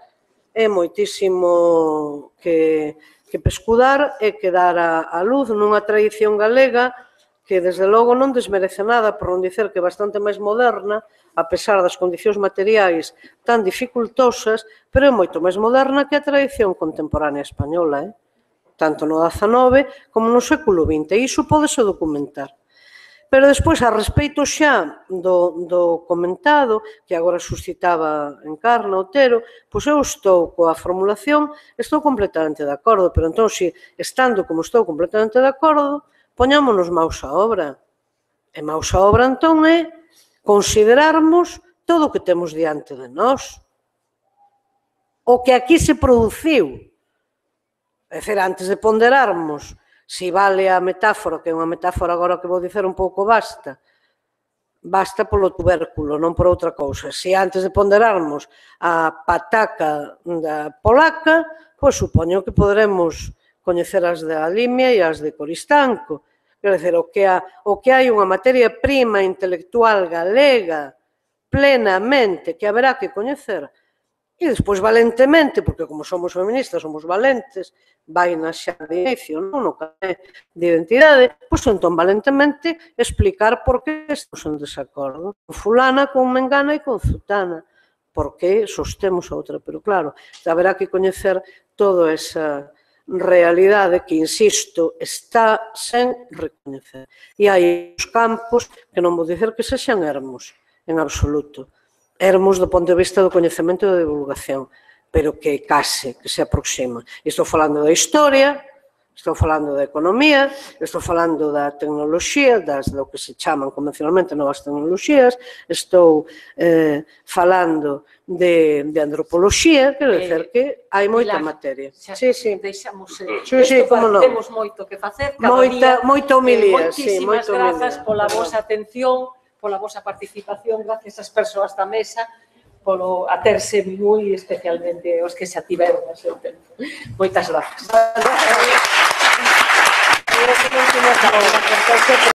é moitísimo que pescudar e que dar a luz nunha tradición galega que, desde logo, non desmerece nada, por non dicer que é bastante máis moderna, a pesar das condicións materiais tan dificultosas, pero é moito máis moderna que a tradición contemporánea española, tanto no XIX como no século XX, e iso pódese documentar. Pero despois, a respeito xa do comentado, que agora suscitaba Encarna Otero, pois eu estou coa formulación, estou completamente de acordo, pero entón, estando como estou completamente de acordo, poñámonos maus á obra. E maus á obra, entón, é considerarmos todo o que temos diante de nós. O que aquí se produciu. É dizer, antes de ponderarmos se vale a metáfora, que é unha metáfora agora que vou dicer un pouco basta polo tubérculo, non por outra cousa. Se antes de ponderarmos a pataca da polaca, pois supoño que poderemos coñecer as da Limia e as de Coristanco. Quer dizer, o que hai unha materia prima intelectual galega plenamente que haberá que coñecer. E despois valentemente, porque como somos feministas, somos valentes, vai na xa de inicio, no carné de identidade, pois entón valentemente explicar por que estamos en desacordo. Con fulana, con mengana e con zutana, porque sostemos a outra. Pero claro, haberá que coñecer toda esa realidade que, insisto, está sen recoñecer. E hai os campos que non vou dicer que sexan ermos, en absoluto. Ermos do ponto de vista do coñecemento e da divulgación, pero que case, que se aproxima. Estou falando da historia, estou falando da economía, estou falando da tecnoloxía, do que se chaman convencionalmente novas tecnoloxías, estou falando de antropoloxía, quero dizer que hai moita materia. Sí, deixamos temos moito que facer, moita humilía. Moitísimas grazas pola vosa atención, pola vosa participación, gracias ás persoas da mesa, polo aterse moi especialmente os que xa tiveron o seu tempo. Moitas grazas.